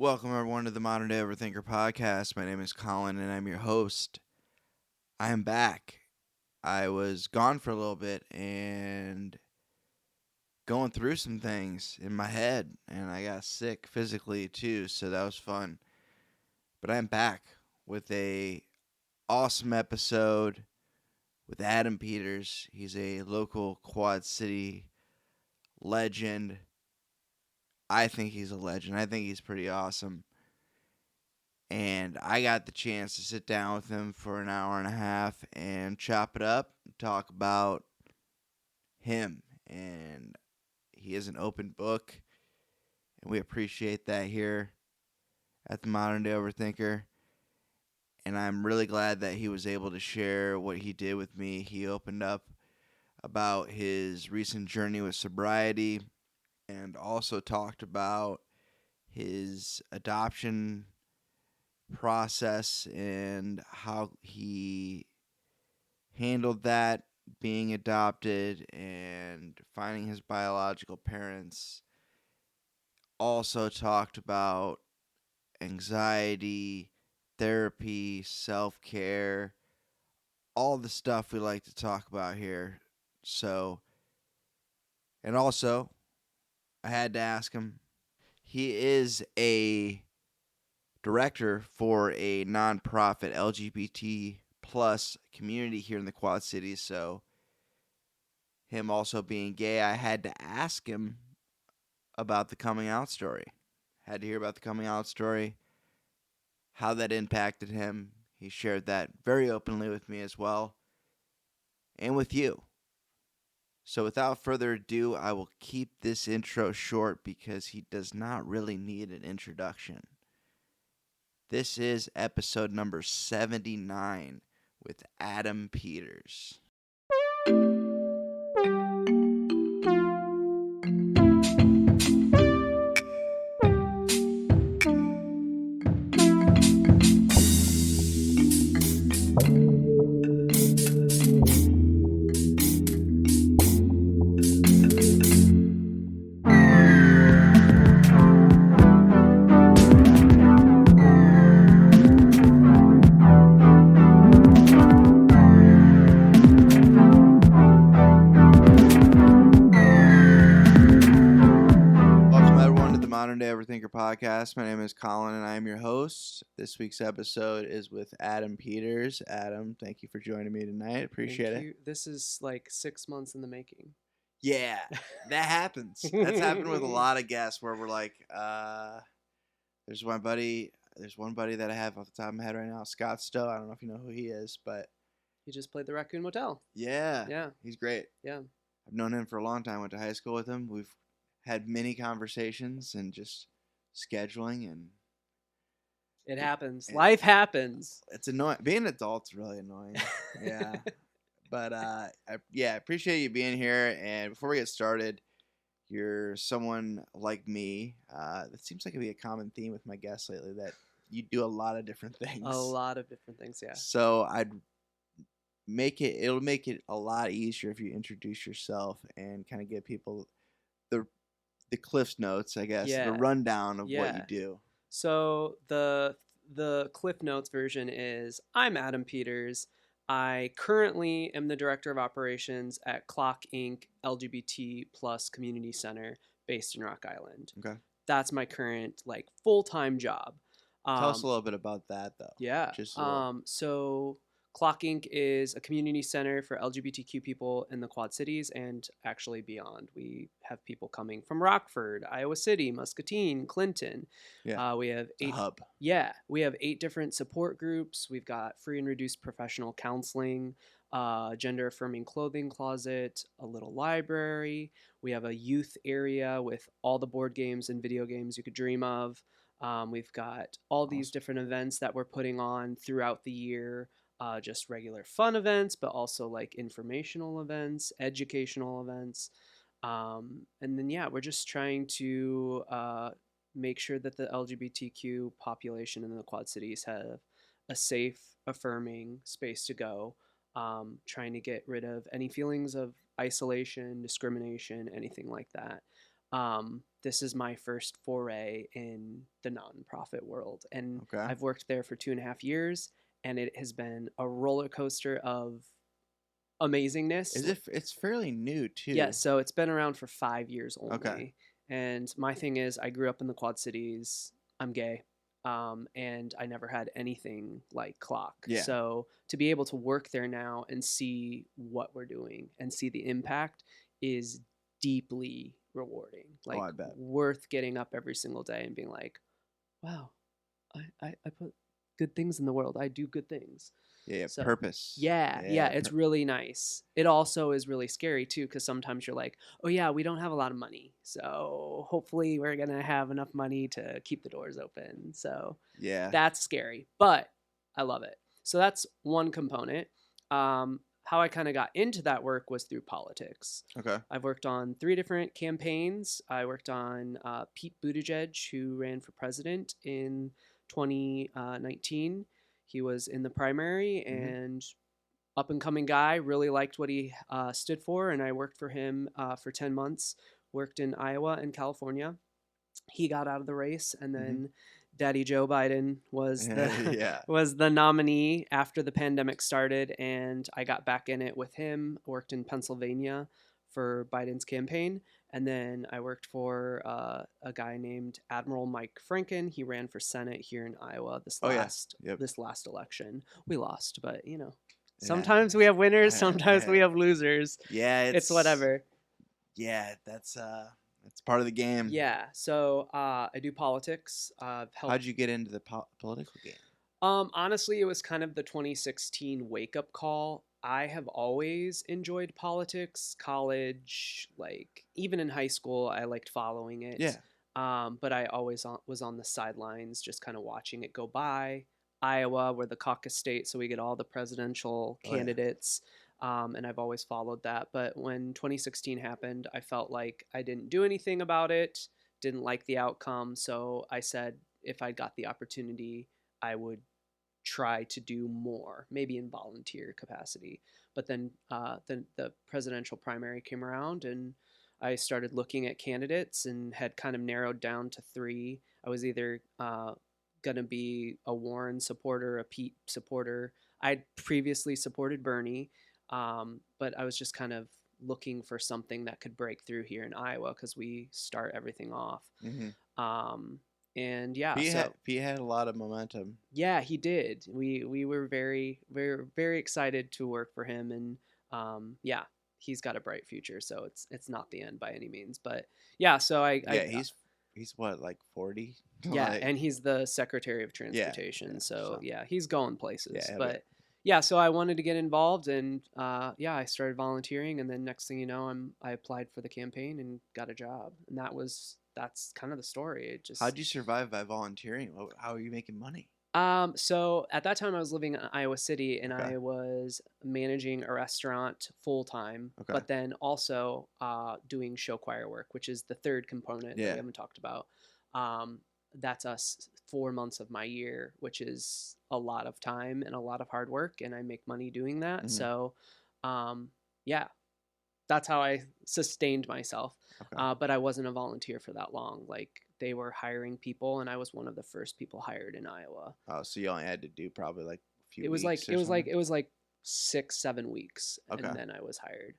Welcome, everyone, to the Modern Day Overthinker podcast. My name is Colin, and I'm your host. I am back. I was gone for a little bit and going through some things in my head, and I got sick physically too, so that was fun. But I'm back with a awesome episode with Adam Peters. He's a local Quad City legend. I think he's a legend. I think he's pretty awesome. And I got the chance to sit down with him for an hour and a half and chop it up, talk about him. And he is an open book, and we appreciate that here at the Modern Day Overthinker. And I'm really glad that he was able to share what he did with me. He opened up about his recent journey with sobriety and also talked about his adoption process and how he handled that, being adopted and finding his biological parents. Also talked about anxiety, therapy, self-care, all the stuff we like to talk about here. So, and also, I had to ask him, he is a director for a nonprofit LGBT plus community here in the Quad Cities. So, him also being gay, I had to ask him about the coming out story. Had to hear about the coming out story, how that impacted him. He shared that very openly with me as well, and with you. So without further ado, I will keep this intro short because he does not really need an introduction. This is episode number 79 with Adam Peters. Podcast. My name is Colin, and I am your host. This week's episode is with Adam Peters. Adam, thank you for joining me tonight. Appreciate it. This is like 6 months in the making. Yeah, that happens. That's happened with a lot of guests where we're like, there's one buddy that I have off the top of my head right now, Scott Stowe. I don't know if you know who he is, but he just played the Raccoon Motel. Yeah, he's great. Yeah, I've known him for a long time. Went to high school with him. We've had many conversations and just scheduling, and it happens. Life happens. It's annoying. Being an adult's really annoying. Yeah. But I appreciate you being here. And before we get started, you're someone like me. It seems like it'd be a common theme with my guests lately that you do a lot of different things. A lot of different things, yeah. So it'll make it a lot easier if you introduce yourself and kind of give people the Cliff's Notes, I guess, the rundown of what you do. So the Cliff Notes version is, I'm Adam Peters. I currently am the Director of Operations at Clock Inc. LGBT Plus Community Center based in Rock Island. Okay. That's my current full-time job. Tell us a little bit about that, though. Yeah. So Clock Inc. is a community center for LGBTQ people in the Quad Cities and actually beyond. We have people coming from Rockford, Iowa City, Muscatine, Clinton. Yeah, we have 8 hub. Yeah, we have 8 different support groups. We've got free and reduced professional counseling, gender affirming clothing closet, a little library. We have a youth area with all the board games and video games you could dream of. We've got all these different events that we're putting on throughout the year. Just regular fun events, but also informational events, educational events. And then, we're just trying to make sure that the LGBTQ population in the Quad Cities have a safe, affirming space to go. Trying to get rid of any feelings of isolation, discrimination, anything like that. This is my first foray in the nonprofit world, and Okay. I've worked there for 2.5 years, and it has been a roller coaster of amazingness. It's fairly new Yeah, too. so it's been around for 5 years Okay. only. And my thing is, I grew up in the Quad Cities. I'm gay. And I never had anything like Clock. Yeah. So to be able to work there now and see what we're doing and see the impact is deeply rewarding. Oh, Like, I bet. worth getting up every single day and being like, wow, I put good things in the world. I do good things. Yeah, So purpose. yeah, it's really nice. It also is really scary too, because sometimes you're like, oh yeah, we don't have a lot of money, so hopefully we're gonna have enough money to keep the doors open. So Yeah. that's scary, but I love it. So that's one component. How I kind of got into that work was through politics. Okay. I've worked on 3 different campaigns. I worked on Pete Buttigieg, who ran for president in 2019. He was in the primary Mhm. and up and coming guy. Really liked what he stood for, and I worked for him for 10 months. Worked in Iowa and California. He got out of the race, and Mhm. then Daddy Joe Biden was the Yeah. was the nominee after the pandemic started, and I got back in it with him. Worked in Pennsylvania for Biden's campaign, and then I worked for a guy named Admiral Mike Franken. He ran for Senate here in Iowa this Oh yeah. last Yep. this last election. We lost, but It sometimes we have winners, sometimes we happens. have losers. Yeah, It's whatever. that's part of the game. Yeah, so I do politics. I've How'd helped. you get into the political game? Honestly, it was kind of the 2016 wake up call. I have always enjoyed politics, college, like even in high school, I liked following Yeah. it. But I always was on the sidelines, just kind of watching it go by. Iowa, we're the caucus state, so we get all the presidential Oh yeah. candidates. And I've always followed that. But when 2016 happened, I felt like I didn't do anything about it, didn't like the outcome. So I said if I got the opportunity, I would try to do more, maybe in volunteer capacity. But then the presidential primary came around, and I started looking at candidates and had kind of narrowed down to 3. I was either going to be a Warren supporter, a Pete supporter. I'd previously supported Bernie, but I was just kind of looking for something that could break through here in Iowa because we start everything off. Mm-hmm. Um, and yeah, Pete had a lot of momentum. yeah, he did. We were very excited to work for him, and yeah, he's got a bright future. So it's not the end by any means, but yeah. So Yeah, he's what, like 40? yeah, Like, and he's the Secretary of yeah, Transportation. yeah. So So yeah, he's going places. yeah, I bet. But yeah, so I wanted to get involved, and yeah, I started volunteering, and then next thing you know, I applied for the campaign and got a job, and that's kind of the story. It just How'd you survive by volunteering? How are you making money? So at that time I was living in Iowa City, and Okay. I was managing a restaurant full time, Okay. but then also doing show choir work, which is the third component that we Yeah. haven't talked about. Um, that's us 4 months of my year, which is a lot of time and a lot of hard work, and I make money doing that. Mm-hmm. So, yeah, that's how I sustained myself. Okay. But I wasn't a volunteer for that long. Like they were hiring people, and I was one of the first people hired in Iowa. Oh, so you only had to do probably like a few It was like weeks or something? it was like 6 7 weeks, Okay. and then I was hired.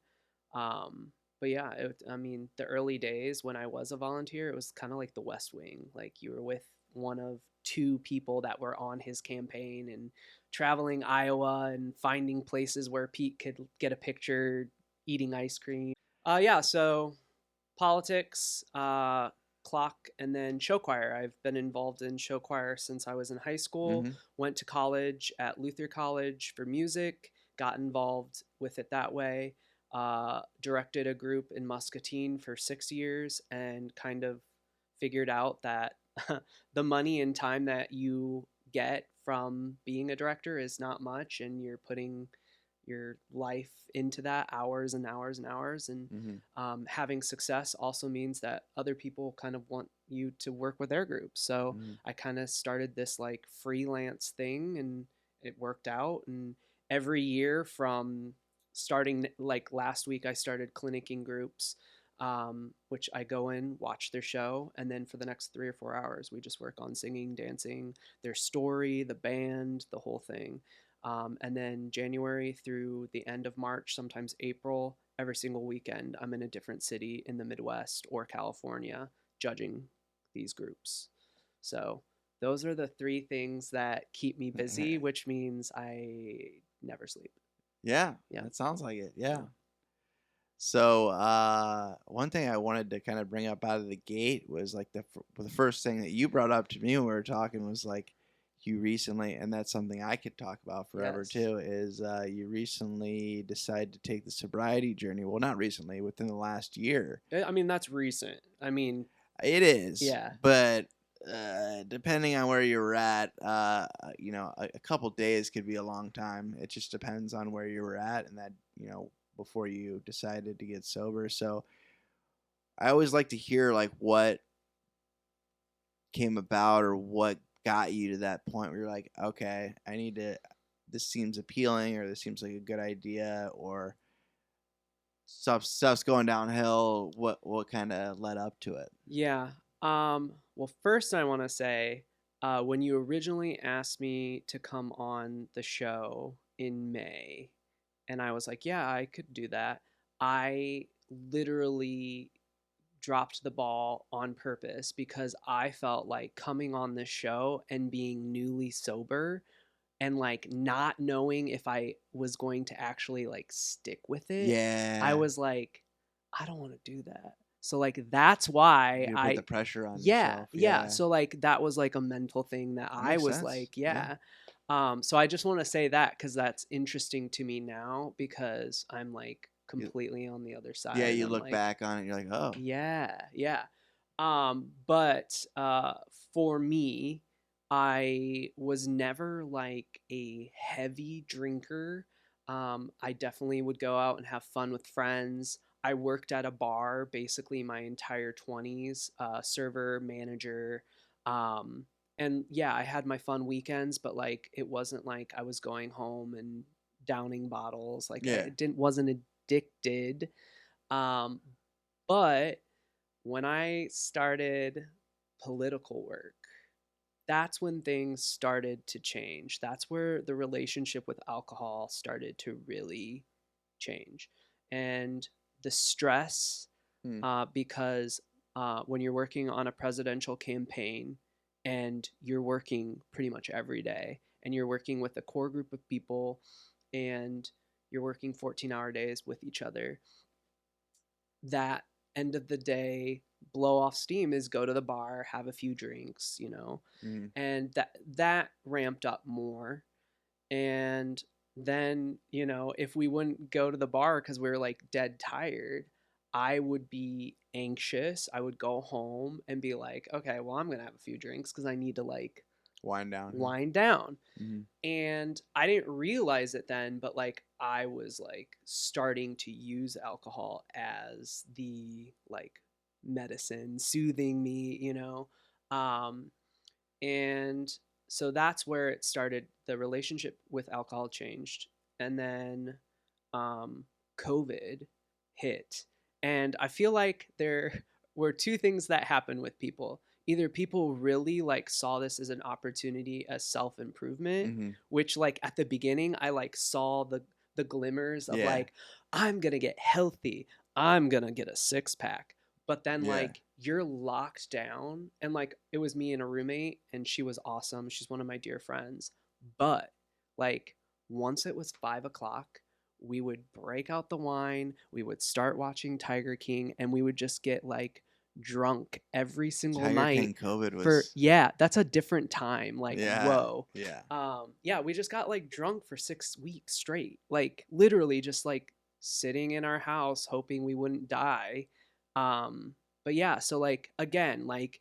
But yeah, I mean, the early days when I was a volunteer, it was kind of like the West Wing. Like you were with one of 2 people that were on his campaign and traveling Iowa and finding places where Pete could get a picture eating ice cream. Yeah, so politics, clock, and then show choir. I've been involved in show choir since I was in high school. Mm-hmm. Went to college at Luther College for music, got involved with it that way. Directed a group in Muscatine for 6 years, and kind of figured out that the money and time that you get from being a director is not much, and you're putting your life into that, hours and hours and hours. And Mm-hmm. having success also means that other people kind of want you to work with their group. So Mm-hmm. I kind of started this like freelance thing, and it worked out. And every year from starting, like last week, I started clinicking groups. which I go in, watch their show, and then for the next 3 or 4 hours, we just work on singing, dancing, their story, the band, the whole thing. And then January through the end of March, sometimes April, every single weekend, I'm in a different city in the Midwest or California judging these groups. So those are the three things that keep me busy, which means I never sleep. Yeah, Yeah. that sounds like it. Yeah. So one thing I wanted to kind of bring up out of the gate was like the first thing that you brought up to me when we were talking was like you recently, and that's something I could talk about forever Yes. too, is you recently decided to take the sobriety journey. Well, not recently, within the last year. I mean, that's recent. I mean, It is. Yeah. But depending on where you're at, a couple days could be a long time. It just depends on where you were at and that, before you decided to get sober. So I always like to hear like what came about or what got you to that point where you're like, okay, this seems appealing, or this seems like a good idea, or stuff's going downhill. What kind of led up to it? Yeah. Well, first I want to say, when you originally asked me to come on the show in May, and I was like, yeah, I could do that. I literally dropped the ball on purpose because I felt like coming on this show and being newly sober and like not knowing if I was going to actually like stick with it. Yeah. I was like, I don't want to do that. So like that's why You put the pressure on yeah, yourself. yeah. So like that was like a mental thing that I Makes was sense. like, Yeah. So I just want to say that because that's interesting to me now because I'm like completely on the other side. Yeah, you I'm look like, back on it and you're like, oh. yeah. But for me, I was never like a heavy drinker. I definitely would go out and have fun with friends. I worked at a bar basically my entire 20s, server, manager. And yeah, I had my fun weekends, but like it wasn't like I was going home and downing bottles. Like Yeah. wasn't addicted. Um, but when I started political work, that's when things started to change. That's where the relationship with alcohol started to really change. And the stress, because when you're working on a presidential campaign and you're working pretty much every day and you're working with a core group of people and you're working 14-hour days with each other, that end of the day blow off steam is go to the bar, have a few drinks, and that ramped up more. And then, if we wouldn't go to the bar because we were like dead tired, I would be anxious. I would go home and be like, okay, well, I'm gonna have a few drinks because I need to like wind down. wind down. Mhm. And I didn't realize it then, but like I was like starting to use alcohol as the like medicine, soothing me, and so that's where it started. The relationship with alcohol changed. And then COVID hit. And I feel like there were two things that happened with people. Either people really like saw this as an opportunity as self-improvement, which like at the beginning I like saw the glimmers of like, I'm gonna get healthy, I'm gonna get a six-pack. But then like you're locked down, and like it was me and a roommate, and she was awesome. She's one of my dear friends. But like once it was 5 o'clock, we would break out the wine, we would start watching Tiger King, and we would just get like drunk every single Tiger night. King COVID was That's a different time. Like whoa. Yeah. We just got like drunk for 6 weeks straight. Like literally just like sitting in our house hoping we wouldn't die. But yeah, so like again, like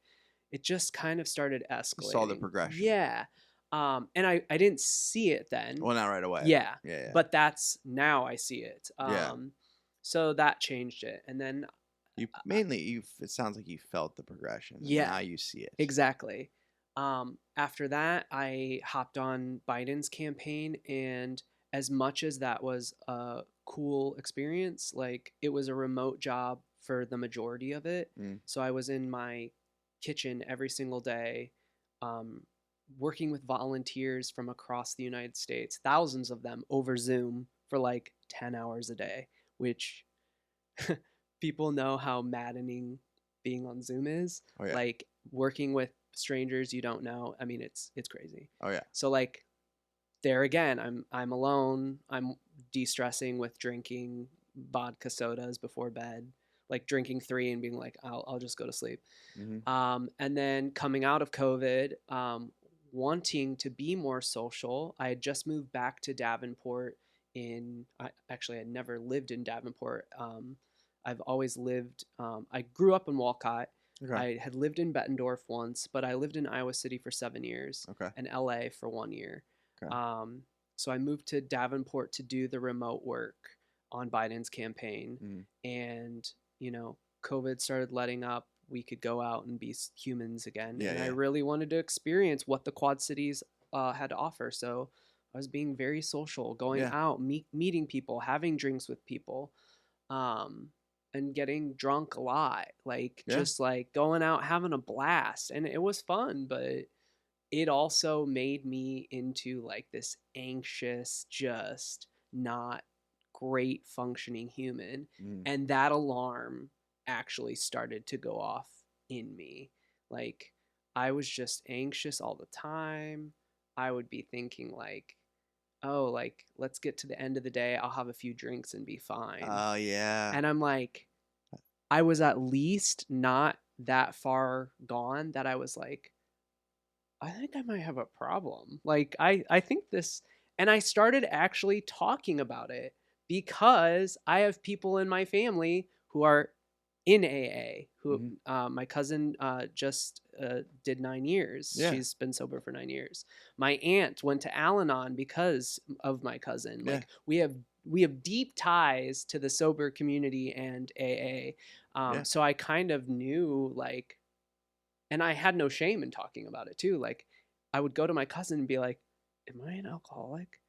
it just kind of started escalating. You saw the progression. Yeah. And I didn't see it then. Well, not right away. Yeah. Yeah. But that's now I see it. So that changed it. And then it sounds like you felt the progression. Yeah. And now you see it. Exactly. After that, I hopped on Biden's campaign, and as much as that was a cool experience, like it was a remote job for the majority of it. Mm. So I was in my kitchen every single day, um, working with volunteers from across the United States, thousands of them over Zoom for like 10 hours a day, which people know how maddening being on Zoom is. Oh yeah. Like working with strangers you don't know. I mean, it's crazy. Oh yeah. So like there again, I'm alone. I'm de-stressing with drinking vodka sodas before bed, like drinking three and being like, I'll just go to sleep. Mm-hmm. And then coming out of COVID, wanting to be more social, I had just moved back to Davenport. Actually, I never lived in Davenport. I've always lived. I grew up in Walcott. Okay. I had lived in Bettendorf once, but I lived in Iowa City for 7 years Okay. and LA for 1 year. Okay. So I moved to Davenport to do the remote work on Biden's campaign. Mm. And, COVID started letting up. We could go out and be humans again. Yeah, and I yeah. really wanted to experience what the Quad Cities had to offer. So I was being very social, going Yeah. out, meeting people, having drinks with people, and getting drunk a lot. Like, Yeah. just like going out, having a blast. And it was fun, but it also made me into like this anxious, just not great functioning human. Mm. And that alarm actually started to go off in me. Like, I was just anxious all the time. I would be thinking like, oh, like, let's get to the end of the day, I'll have a few drinks and be fine. Oh yeah. And I'm like, I was at least not that far gone that I was like, I think I might have a problem. Like, I think this, and I started actually talking about it because I have people in my family who are in AA. Who my cousin just did 9 years. Yeah. She's been sober for 9 years. My aunt went to Al-Anon because of my cousin. Yeah. Like we have deep ties to the sober community and AA. Yeah. So I kind of knew like, and I had no shame in talking about it too. Like I would go to my cousin and be like, "Am I an alcoholic?"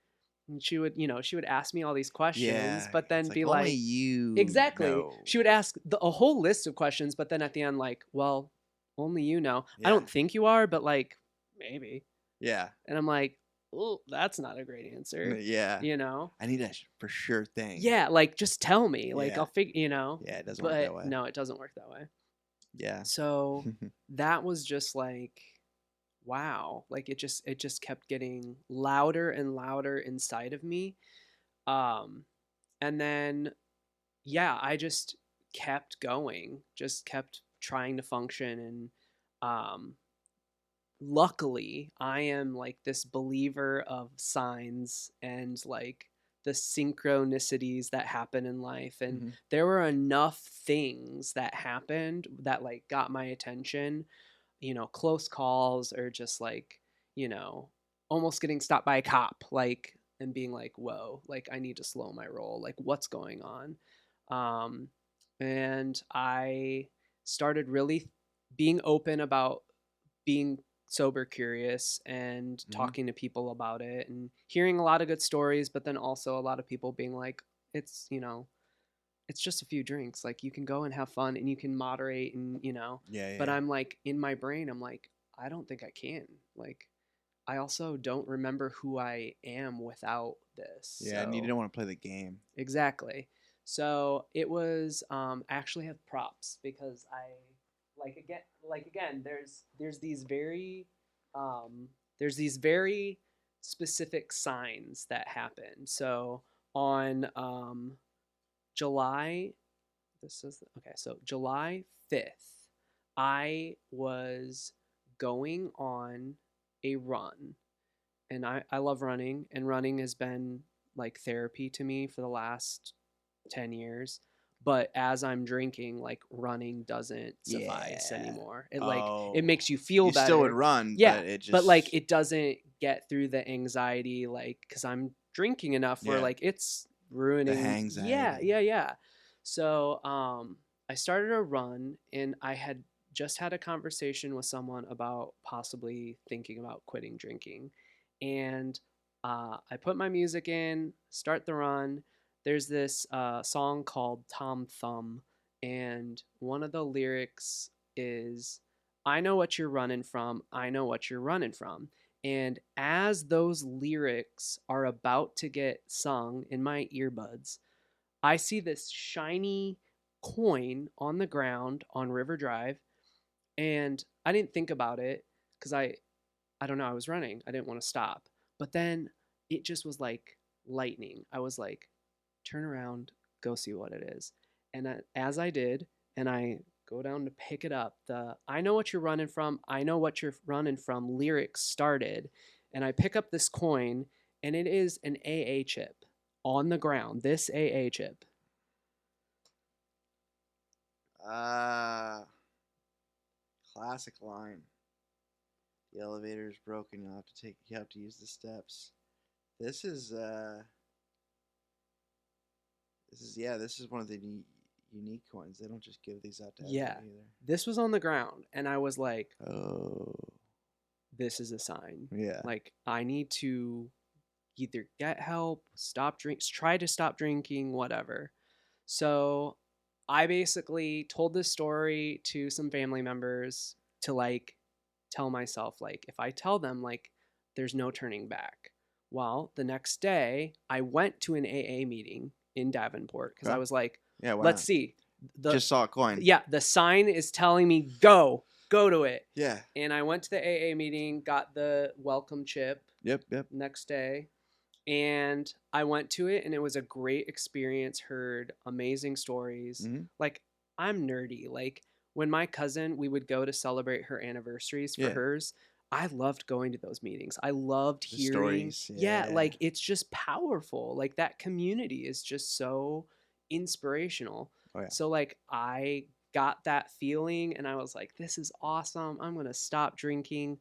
And she would ask me all these questions, Yeah. but then It's be only like, you exactly. know. She would ask a whole list of questions, but then at the end, like, well, only you know. I Yeah. don't think you are, but like, maybe. Yeah. And I'm like, oh, that's not a great answer. Yeah. You know? I need a for sure thing. Yeah, like just tell me. Like Yeah. I'll figure. Yeah, it doesn't work that way. No, it doesn't work that way. Yeah. So that was just like, wow. Like it just kept getting louder and louder inside of me. And then yeah, I just kept going, just kept trying to function. And luckily I am like this believer of signs and like the synchronicities that happen in life. And there were enough things that happened that like got my attention, close calls, or just like, almost getting stopped by a cop, like, and being like, whoa, like I need to slow my roll, like what's going on. And I started really being open about being sober curious and talking to people about it and hearing a lot of good stories, but then also a lot of people being like, it's just a few drinks, like you can go and have fun and you can moderate and Yeah. But I'm like, in my brain I'm like, I don't think I can. Like I also don't remember who I am without this. Yeah, and you don't want to play the game. Exactly. So it was I actually have props because I like again there's these very specific signs that happen. So on July July 5th I was going on a run, and I love running, and running has been like therapy to me for the last 10 years. But as I'm drinking, like running doesn't suffice anymore. It makes you feel you better. Still would run, yeah, but it just but like it doesn't get through the anxiety, like because I'm drinking enough where like it's ruining the anxiety. Yeah. So I started a run, and I had just had a conversation with someone about possibly thinking about quitting drinking, and I put my music in, start the run. There's this song called Tom Thumb, And one of the lyrics is, I know what you're running from. I know what you're running from. And as those lyrics are about to get sung in my earbuds, I see this shiny coin on the ground on River Drive. And I didn't think about it because I don't know, I was running. I didn't want to stop. But then it just was like lightning. I was like, turn around, go see what it is. And as I did, and I go down to pick it up, the I know what you're running from, I know what you're running from lyrics started. And I pick up this coin, and it is an AA chip on the ground. This AA chip. Classic line. The elevator is broken. You have to use the steps. This is one of the unique coins. They don't just give these out to everyone either. This was on the ground, and I was like, oh, this is a sign. Yeah. Like, I need to either get help, try to stop drinking, whatever. So I basically told this story to some family members to like tell myself, like, if I tell them, like, there's no turning back. Well, the next day I went to an AA meeting in Davenport because I was like, let's see. Just saw a coin. Yeah, the sign is telling me go to it. Yeah. And I went to the AA meeting, got the welcome chip. Yep. Next day. And I went to it, and it was a great experience. Heard amazing stories. Mm-hmm. Like, I'm nerdy. Like, when my cousin, we would go to celebrate her anniversaries for hers. I loved going to those meetings. I loved hearing stories. Yeah, like, it's just powerful. Like, that community is just so inspirational. Oh, yeah. So like, I got that feeling, and I was like, this is awesome. I'm going to stop drinking.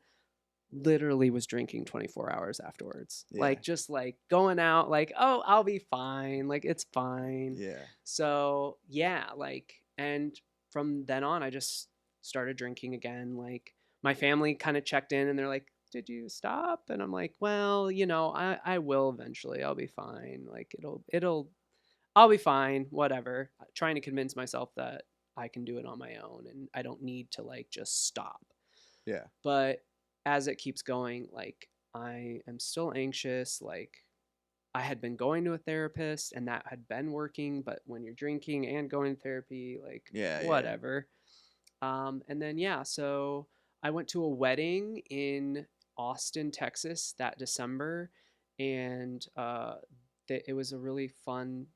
Literally was drinking 24 hours afterwards. Yeah. Like, just like going out, like, oh, I'll be fine. Like, it's fine. Yeah. So yeah, like, and from then on, I just started drinking again. Like, my family kind of checked in, and they're like, did you stop? And I'm like, well, you know, I will eventually. I'll be fine. Like, I'll be fine. Whatever. Trying to convince myself that I can do it on my own, and I don't need to like just stop. Yeah. But as it keeps going, like, I am still anxious. Like, I had been going to a therapist, and that had been working, but when you're drinking and going to therapy, like, whatever. And then, so I went to a wedding in Austin, Texas that December, and it was a really fun,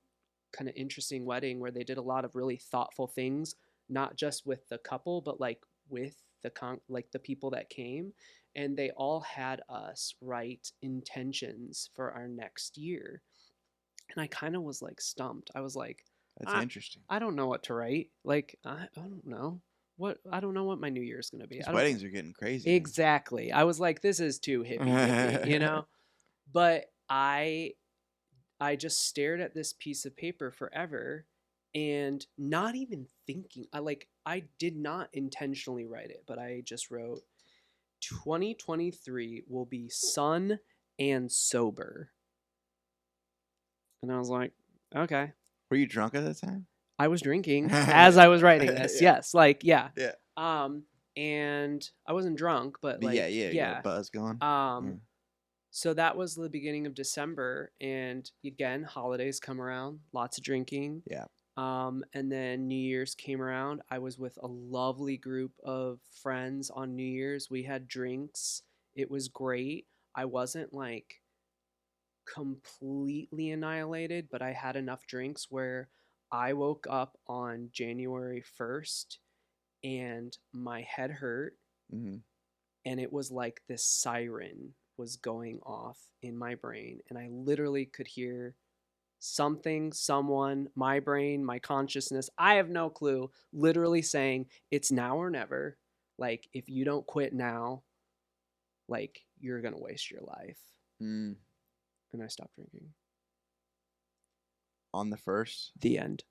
kind of interesting wedding where they did a lot of really thoughtful things, not just with the couple, but like with the people that came, and they all had us write intentions for our next year. And I kind of was like stumped. I was like, that's interesting. I don't know what to write. Like, I don't know I don't know what my new year is going to be. Weddings are getting crazy. Exactly. I was like, this is too hippie, you know? But I just stared at this piece of paper forever, and not even thinking. I did not intentionally write it, but I just wrote, 2023 will be sun and sober. And I was like, okay. Were you drunk at that time? I was drinking as I was writing this. Yes. Like, yeah. Yeah. And I wasn't drunk, but like, yeah. Buzz going. So that was the beginning of December, and again, holidays come around, lots of drinking. Yeah. And then New Year's came around. I was with a lovely group of friends on New Year's. We had drinks. It was great. I wasn't like completely annihilated, but I had enough drinks where I woke up on January 1st and my head hurt. Mm-hmm. And it was like this siren was going off in my brain, and I literally could hear something, someone, my brain, my consciousness, I have no clue, literally saying, it's now or never. Like, if you don't quit now, like, you're gonna waste your life. And I stopped drinking. On the 1st? The end.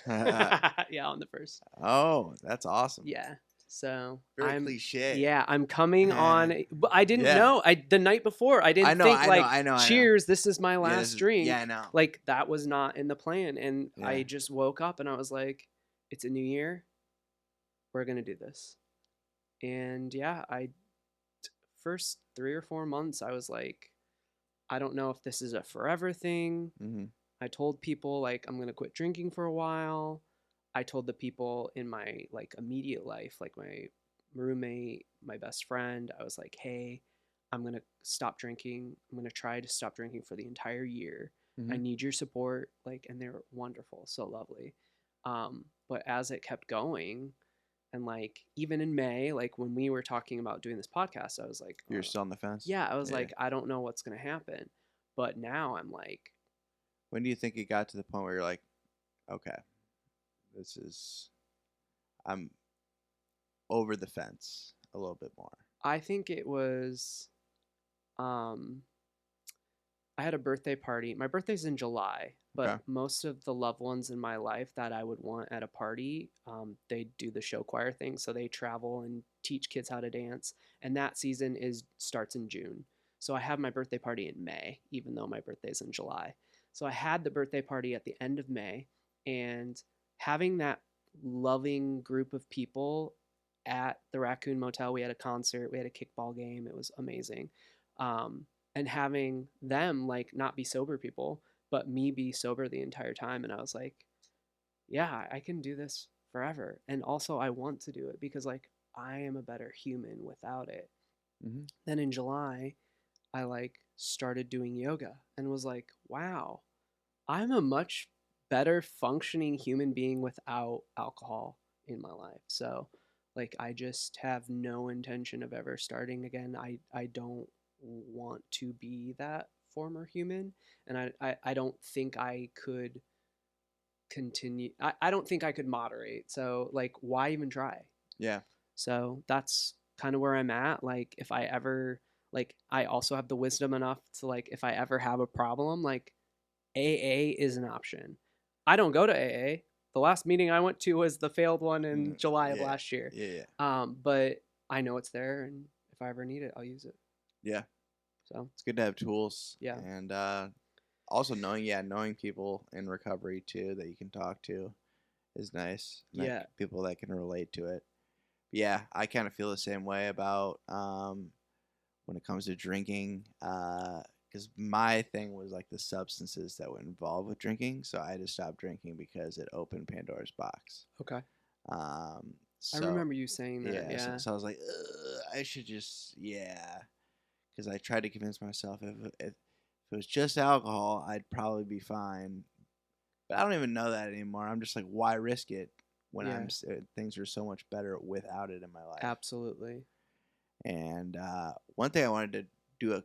Yeah, on the 1st. Oh, that's awesome. Yeah. So very cliche. Yeah, I'm coming on. But I didn't know. The night before, I didn't think I know. Cheers, this is my last drink. Yeah, I know. Like, that was not in the plan. And I just woke up and I was like, it's a new year. We're going to do this. And yeah, first 3 or 4 months, I was like, I don't know if this is a forever thing. Mm-hmm. I told people like I'm going to quit drinking for a while. I told the people in my like immediate life, like my roommate, my best friend, I was like, "Hey, I'm going to stop drinking. I'm going to try to stop drinking for the entire year. I Mm-hmm. need your support." Like, and they're wonderful, so lovely. But as it kept going, and like even in May, like when we were talking about doing this podcast, I was like, You're still on the fence? yeah, I was Yeah. like, I don't know what's going to happen. But now I'm like, When do you think it got to the point where you're like, okay, this is, I'm over the fence a little bit more? I think it was um I had a birthday party. My birthday's in July, but Okay. most of the loved ones in my life that I would want at a party, they do the show choir thing, so they travel and teach kids how to dance, and that season is starts in June. So I have my birthday party in May, even though my birthday's in July. So I had the birthday party at the end of May, and having that loving group of people at the Raccoon Motel, we had a concert, we had a kickball game, it was amazing. Um, and having them like not be sober people, but me be sober the entire time. And I was like, yeah, I can do this forever. And also, I want to do it because like I am a better human without it. Mm-hmm. Then in July, I like started doing yoga and was like, wow, I'm a much better functioning human being without alcohol in my life. So, like, I just have no intention of ever starting again. I don't want to be that former human. And I don't think I could continue. I don't think I could moderate. So, like, why even try? Yeah. So, that's kind of where I'm at. Like, if I ever, like, I also have the wisdom enough to, like, if I ever have a problem, like, AA is an option. I don't go to AA. The last meeting I went to was the failed one in July of Yeah. last year. Yeah. But I know it's there, and if I ever need it, I'll use it. Yeah. So It's good to have tools. yeah, And also knowing people in recovery too that you can talk to is nice. Like yeah, people that can relate to it. Yeah, I kind of feel the same way about when it comes to drinking. Because my thing was like the substances that were involved with drinking, so I had to stop drinking because it opened Pandora's box. okay. Um, I so remember you saying that. yeah, Yeah, so I was like, I should just because I tried to convince myself if it was just alcohol, I'd probably be fine. But I don't even know that anymore. I'm just like, why risk it when yeah, things are so much better without it in my life? absolutely. And one thing I wanted to do a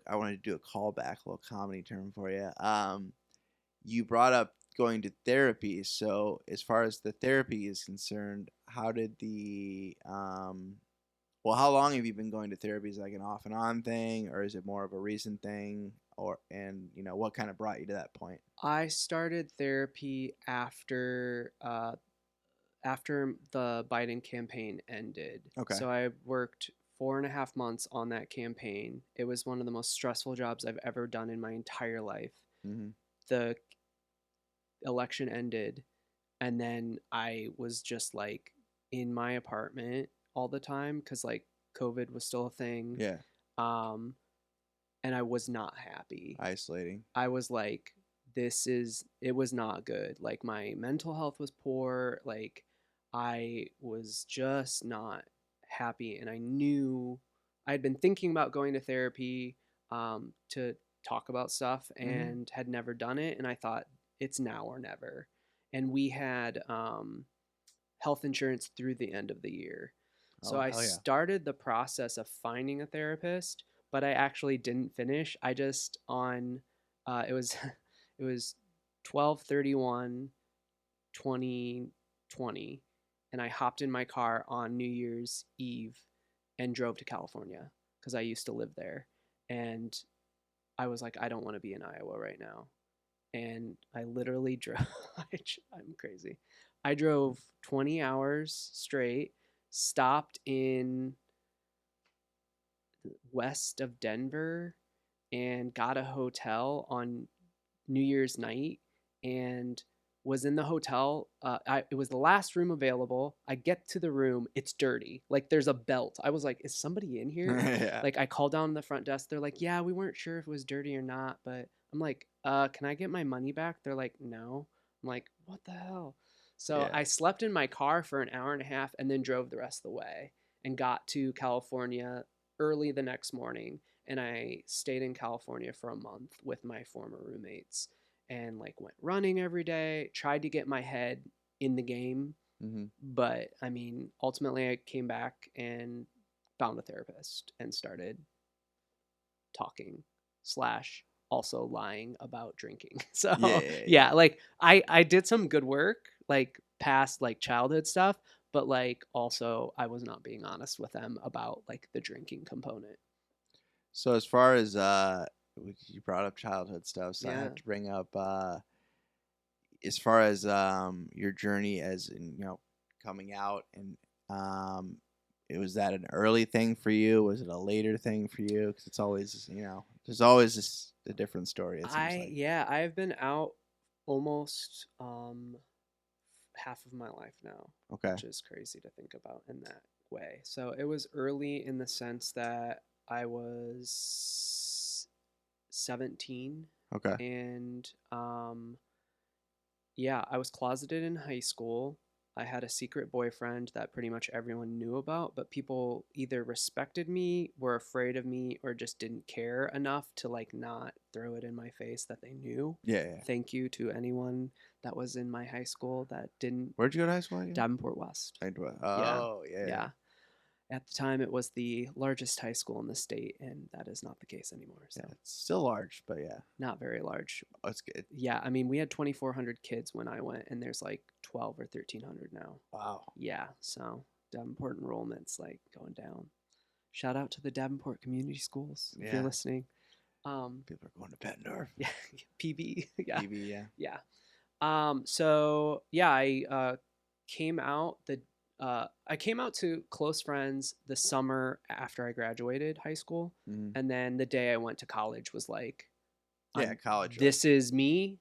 callback, a little comedy term for you. You brought up going to therapy. So as far as the therapy is concerned, how did how long have you been going to therapy? Is it like an off and on thing, or is it more of a recent thing? What kind of brought you to that point? I started therapy after the Biden campaign ended. Okay. So I worked 4.5 months on that campaign. It was one of the most stressful jobs I've ever done in my entire life. Mm-hmm. The election ended, and then I was just like in my apartment all the time because like COVID was still a thing. Yeah. Um, and I was not happy. Isolating. I was like, it was not good. Like my mental health was poor. Like I was just not happy. And I knew I had been thinking about going to therapy to talk about stuff Mm-hmm. and had never done it. And I thought it's now or never. And we had health insurance through the end of the year. So Oh I hell yeah. started the process of finding a therapist, but I actually didn't finish. I just on it was it was 12/31/2020, and I hopped in my car on New Year's Eve and drove to California because I used to live there. And I was like, I don't want to be in Iowa right now. And I literally drove. I'm crazy. I drove 20 hours straight, stopped in west of Denver, and got a hotel on New Year's night. And was in the hotel. It was the last room available. I get to the room. It's dirty. Like there's a belt. I was like, is somebody in here? Yeah. Like I called down the front desk. They're like, yeah, we weren't sure if it was dirty or not. But I'm like, can I get my money back? They're like, no. I'm like, what the hell? So Yeah. I slept in my car for an hour and a half and then drove the rest of the way and got to California early the next morning. And I stayed in California for a month with my former roommates and like went running every day, tried to get my head in the game. Mm-hmm. But I mean, ultimately, I came back and found a therapist and started talking slash also lying about drinking. So Yeah. yeah, like I did some good work, like past like childhood stuff, but like also I was not being honest with them about like the drinking component. So as far as you brought up childhood stuff, so I Yeah. have to bring up as far as your journey as in, coming out, and it was that an early thing for you? Was it a later thing for you? Because it's always, there's always a different story. It seems like. I've been out almost half of my life now, Okay. which is crazy to think about in that way. So it was early in the sense that I was 17 Okay. and yeah, I was closeted in high school. I had a secret boyfriend that pretty much everyone knew about, but people either respected me, were afraid of me, or just didn't care enough to like not throw it in my face that they knew. Yeah. Yeah. Thank you to anyone that was in my high school that didn't. Where'd you go to high school again? Davenport West. Yeah. Oh, yeah. Yeah. At the time, it was the largest high school in the state, and that is not the case anymore. So, Yeah, it's still large, but yeah, not very large. that's good. Yeah, I mean, we had 2,400 kids when I went, and there's like 12 or 1,300 now. Wow. Yeah, so Davenport enrollment's like going down. Shout out to the Davenport Community Schools if you're Yeah. listening. People are going to Bettendorf. Yeah, PB. Yeah, PB, yeah. yeah. So yeah, I came out to close friends the summer after I graduated high school, Mhm. and then the day I went to college was like, Yeah, college. this is me,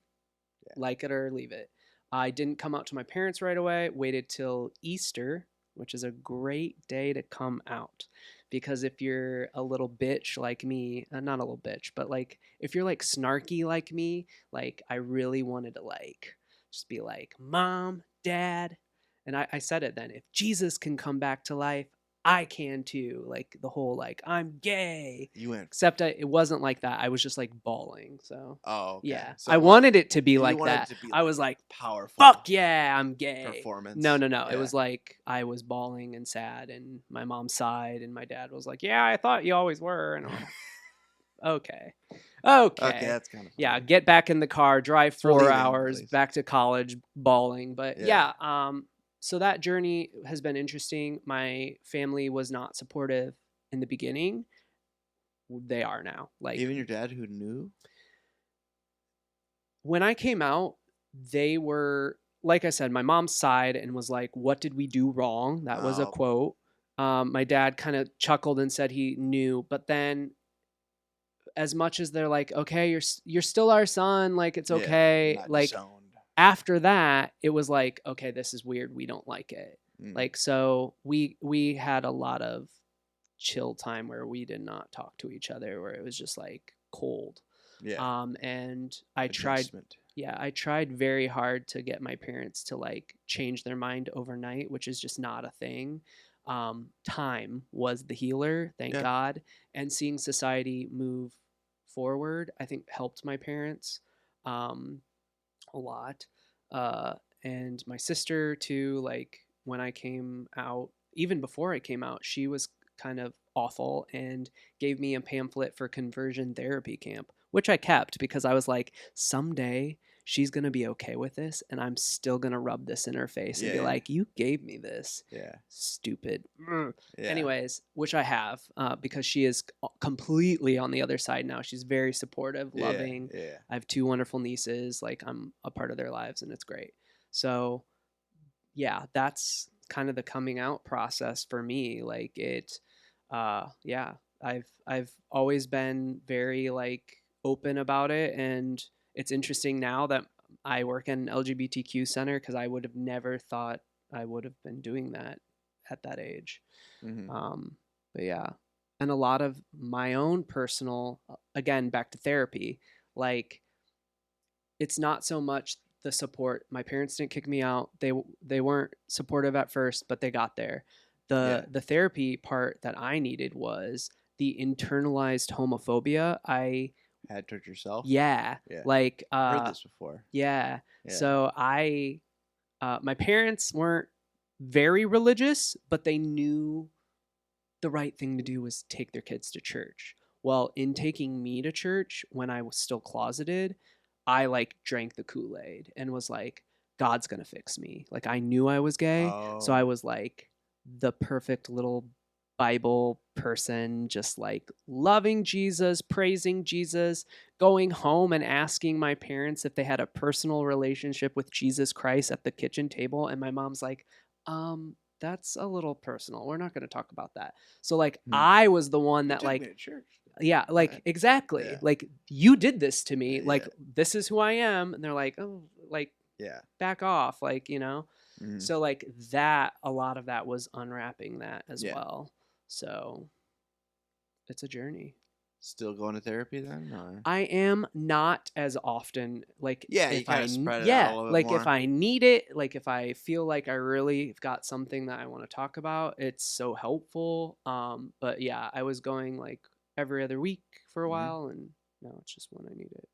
Yeah. like it or leave it. I didn't come out to my parents right away. Waited till Easter, which is a great day to come out. Because if you're a little bitch like me, not a little bitch, but like if you're like snarky like me, like I really wanted to like just be like, Mom, Dad. And I said it then, if Jesus can come back to life, I can too. Like the whole like I'm gay. You went. Except it wasn't like that. I was just like bawling. So Oh, okay. yeah, So I wanted it to be like that. To be I was like, powerful. fuck yeah, I'm gay. Performance. No. Yeah. It was like I was bawling and sad, and my mom sighed, and my dad was like, yeah, I thought you always were. And I'm like, okay. Okay, that's kind of funny. Yeah, get back in the car, drive 4 leaving, hours please. back to college, bawling. But Yeah. so that journey has been interesting. My family was not supportive in the beginning. They are now. Like Even your dad, who knew. when I came out, they were, like I said, my mom sighed and was like, what did we do wrong? That was a Oh. quote. My dad kind of chuckled and said he knew, but then as much as they're like, okay, you're still our son, like it's okay, not like disowned. after that it was like, okay, this is weird, we don't like it. Like so we had a lot of chill time where we did not talk to each other, where it was just like cold. Yeah. And I Adjustment. tried very hard to get my parents to like change their mind overnight, which is just not a thing. Time was the healer, thank God. And seeing society move forward, I think helped my parents a lot. And my sister too, like when I came out, even before I came out, she was kind of awful and gave me a pamphlet for conversion therapy camp, which I kept because I was like, someday she's going to be okay with this and I'm still going to rub this in her face and be like, you gave me this. Yeah. Stupid. Yeah. Anyways, which I have because she is completely on the other side now. She's very supportive, loving. Yeah. I have 2 wonderful nieces. Like I'm a part of their lives and it's great. So yeah, that's kind of the coming out process for me. Like I've always been very like open about it, and it's interesting now that I work in an LGBTQ center because I would have never thought I would have been doing that at that age. Mm-hmm. But yeah, and a lot of my own personal, again, back to therapy, like it's not so much the support. My parents didn't kick me out. They weren't supportive at first, but they got there. Yeah. The therapy part that I needed was the internalized homophobia. Had towards yourself. Yeah, Yeah. like Heard this before. yeah. Yeah. So my parents weren't very religious, but they knew the right thing to do was take their kids to church. Well, in taking me to church when I was still closeted, I like drank the Kool-Aid and was like, God's gonna fix me. Like I knew I was gay, so I Oh. was like the perfect little Bible person, just like loving Jesus, praising Jesus, going home and asking my parents if they had a personal relationship with Jesus Christ at the kitchen table. And my mom's like, that's a little personal. We're not going to talk about that. So like I was the one You that took like me to church. yeah, like Right. exactly. Yeah. Like you did this to me. Yeah. Like this is who I am. And they're like, "Oh, like Yeah. back off." Like, you know. Mhm. So like that a lot of that was unwrapping that as Yeah. well. So it's a journey. Still going to therapy then? Or? I am not as often like Yeah, you if kinda I spread it out yeah, a little bit like if more. I need it, like if I feel like I really got something that I want to talk about, it's so helpful. But yeah, I was going like every other week for a Mhm. while, and now it's just when I need it.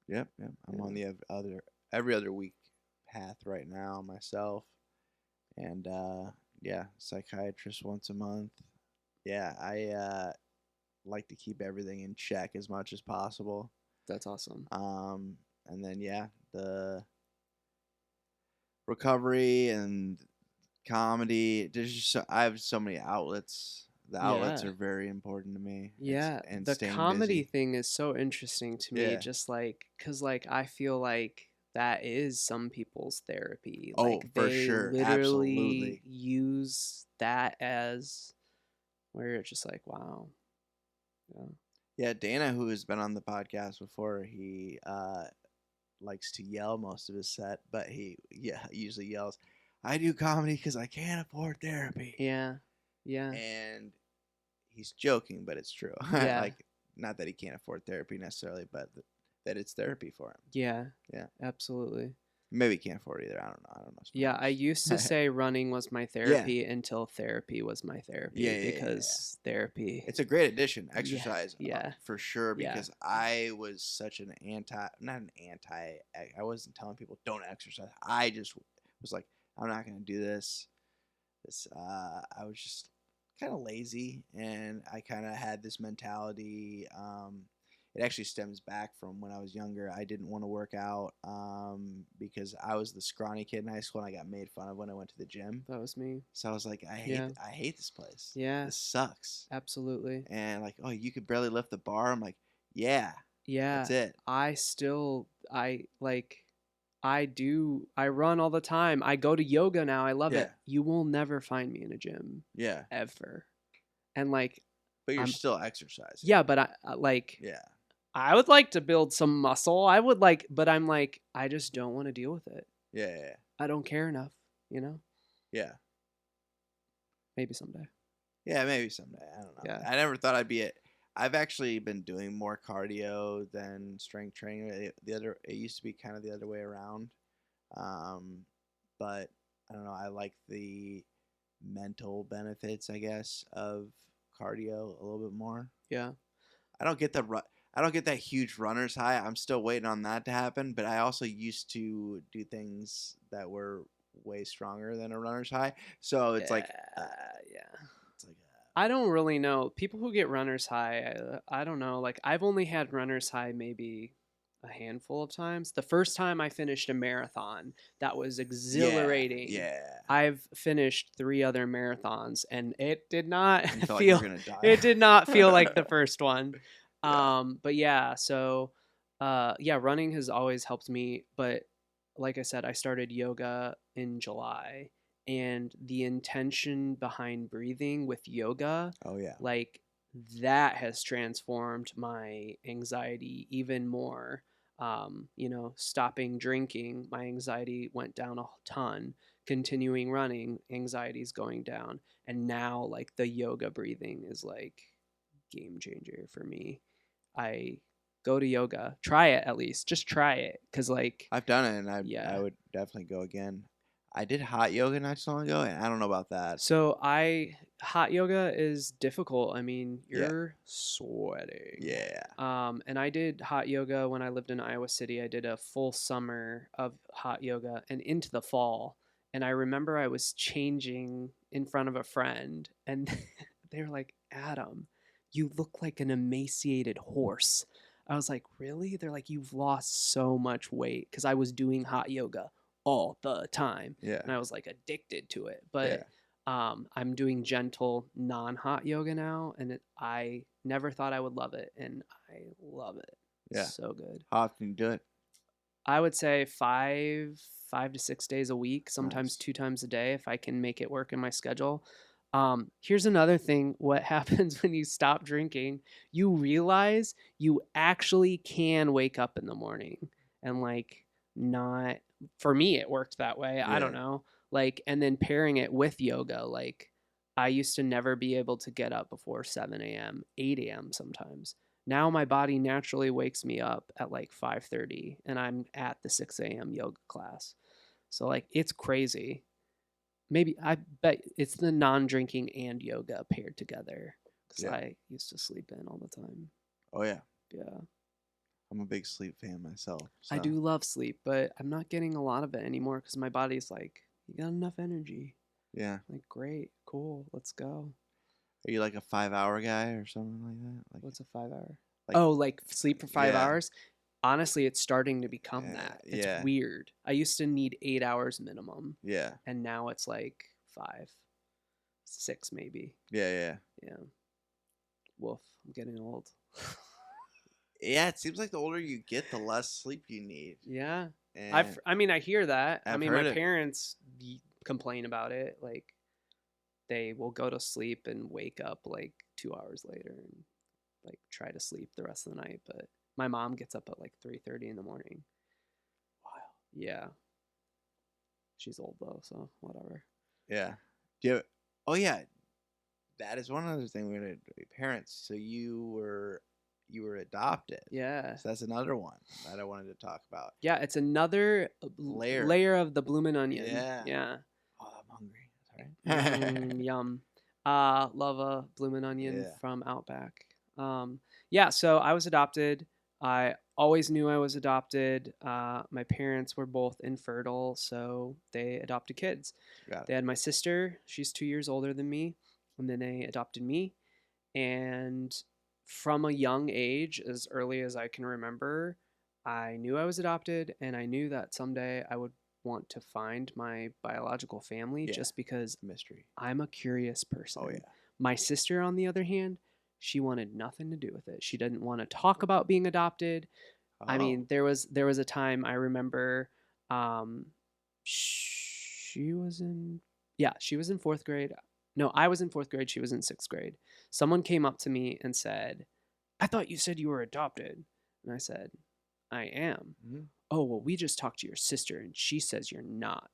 Yep. I'm Yeah. on the every other week path right now myself, and yeah, psychiatrist once a month. Yeah, I like to keep everything in check as much as possible. That's awesome. And then yeah, the recovery and comedy. There's just I have so many outlets. The outlets Yeah. are very important to me. Yeah, And the staying comedy busy. thing is so interesting to me, Yeah. just like because like I feel like that is some people's therapy. Oh, Like for they sure. literally Absolutely. use that as where it's just like, wow. Yeah. Yeah, Dana, who has been on the podcast before, he likes to yell most of his set, but he usually yells, "I do comedy because I can't afford therapy." Yeah. Yeah. And he's joking, but it's true. Yeah. Like, not that he can't afford therapy necessarily, but that it's therapy for him. Yeah. Yeah. Absolutely. Maybe he can't afford it either. I don't know. Yeah, I used to say running was my Yeah. therapy until therapy was my therapy Yeah. because therapy. It's a great addition, exercise, Yeah. for sure. Yeah. Because I was such an I wasn't telling people don't exercise. I just was like, I'm not gonna do this. I was just kind of lazy, and I kind of had this mentality. It actually stems back from when I was younger. I didn't want to work out because I was the scrawny kid in high school, and I got made fun of when I went to the gym. That was me. So I was like, I hate this place. Yeah. This sucks. Absolutely. And like, oh, you could barely lift the bar. I'm like, yeah, Yeah. that's it. I run all the time. I go to yoga now. I love it. Yeah. You will never find me in a gym Yeah, ever. And like, but you're I'm- still exercising. yeah, but I like, Yeah. I would like to build some muscle. I would like, but I'm like, I just don't want to deal with it. Yeah. I don't care enough, you know? Yeah. Maybe someday. Yeah, maybe someday. I don't know. Yeah. I never thought I'd be it. I've actually been doing more cardio than strength training. It used to be kind of the other way around. But I don't know. I like the mental benefits, I guess, of cardio a little bit more. Yeah. I don't get that huge runner's high. I'm still waiting on that to happen. But I also used to do things that were way stronger than a runner's high. So it's like, yeah. it's like, I don't really know. People who get runner's high, I don't know. Like, I've only had runner's high maybe a handful of times. The first time I finished a marathon, that was exhilarating. Yeah. I've finished 3 other marathons, and it did not You felt like you feel. were gonna die. It did not feel like the first one. Yeah. But yeah, so yeah, running has always helped me. But like I said, I started yoga in July, and the intention behind breathing with yoga, Oh yeah. like that has transformed my anxiety even more. Stopping drinking, my anxiety went down a ton. Continuing running, anxiety's going down. And now, like, the yoga breathing is like game changer for me. I go to yoga, try it at least, just try it, because like, I've done it, and I yeah. would definitely go again. I did hot yoga not so long ago, and I don't know about that. So hot yoga is difficult. I mean, Yeah. you're sweating. Yeah. And I did hot yoga when I lived in Iowa City. I did a full summer of hot yoga and into the fall. And I remember I was changing in front of a friend, and they were like, "Adam, you look like an emaciated horse." I was like, "Really?" They're like, "You've lost so much weight," because I was doing hot yoga all the time, Yeah. and I was like addicted to it. Yeah. But I'm doing gentle, non-hot yoga now, and I never thought I would love it, and I love it. Yeah. It's so good. How often you do it? I would say five to 6 days a week, sometimes Nice. 2 times a day if I can make it work in my schedule. Here's another thing: what happens when you stop drinking? You realize you actually can wake up in the morning and like not. For me, it worked that way. I don't Yeah. know. Like, and then pairing it with yoga, like I used to never be able to get up before 7 a.m., 8 a.m. sometimes. Now my body naturally wakes me up at like 5:30, and I'm at the 6 a.m. yoga class. So like it's crazy. Maybe I bet it's the non-drinking and yoga paired together, because Yeah. I used to sleep in all the time. Oh yeah. Yeah. I'm a big sleep fan myself. I So. do love sleep, but I'm not getting a lot of it anymore because my body's like, you got enough energy. Yeah. Like, great, cool, let's go. Are you like a 5-hour guy or something like that? Like, What's a 5 hour? like Oh, like sleep for 5 hours? yeah. Honestly, it's starting to become that. It's Yeah. weird. I used to need 8 hours minimum, Yeah. and now it's like 5, 6 maybe. Yeah. Yeah. Woof. I'm getting old. Yeah. It seems like the older you get, the less sleep you need. Yeah. And I mean, I hear that. I I've mean, heard my it. parents complain about it. Like, they will go to sleep and wake up like 2 hours later and like try to sleep the rest of the night. But my mom gets up at like 3:30 in the morning. Wow. Yeah. She's old though, so whatever. Yeah. Do you? Oh yeah. That is one other thing. We're parents. So you were adopted. Yeah. So that's another one that I wanted to talk about. Yeah, it's another layer of the bloomin' onion. Yeah. Yeah. Oh, I'm hungry. Sorry. Yum. Love a bloomin' onion Yeah. from Outback. Yeah, so I was adopted. I always knew I was adopted. My parents were both infertile, so they adopted kids. Got They it. had my sister. She's 2 years older than me, and then they adopted me. And from a young age, as early as I can remember, I knew I was adopted, and I knew that someday I would want to find my biological family, Yeah. just because Mystery. I'm a curious person. Oh yeah. My sister, on the other hand, she wanted nothing to do with it. She didn't want to talk about being adopted. I Oh. mean, there was a time I remember, um, she was in fourth grade. No, I was in fourth grade. She was in sixth grade. Someone came up to me and said, "I thought you said you were adopted." And I said, "I am." Mhm. "Oh, well, we just talked to your sister, and she says you're not."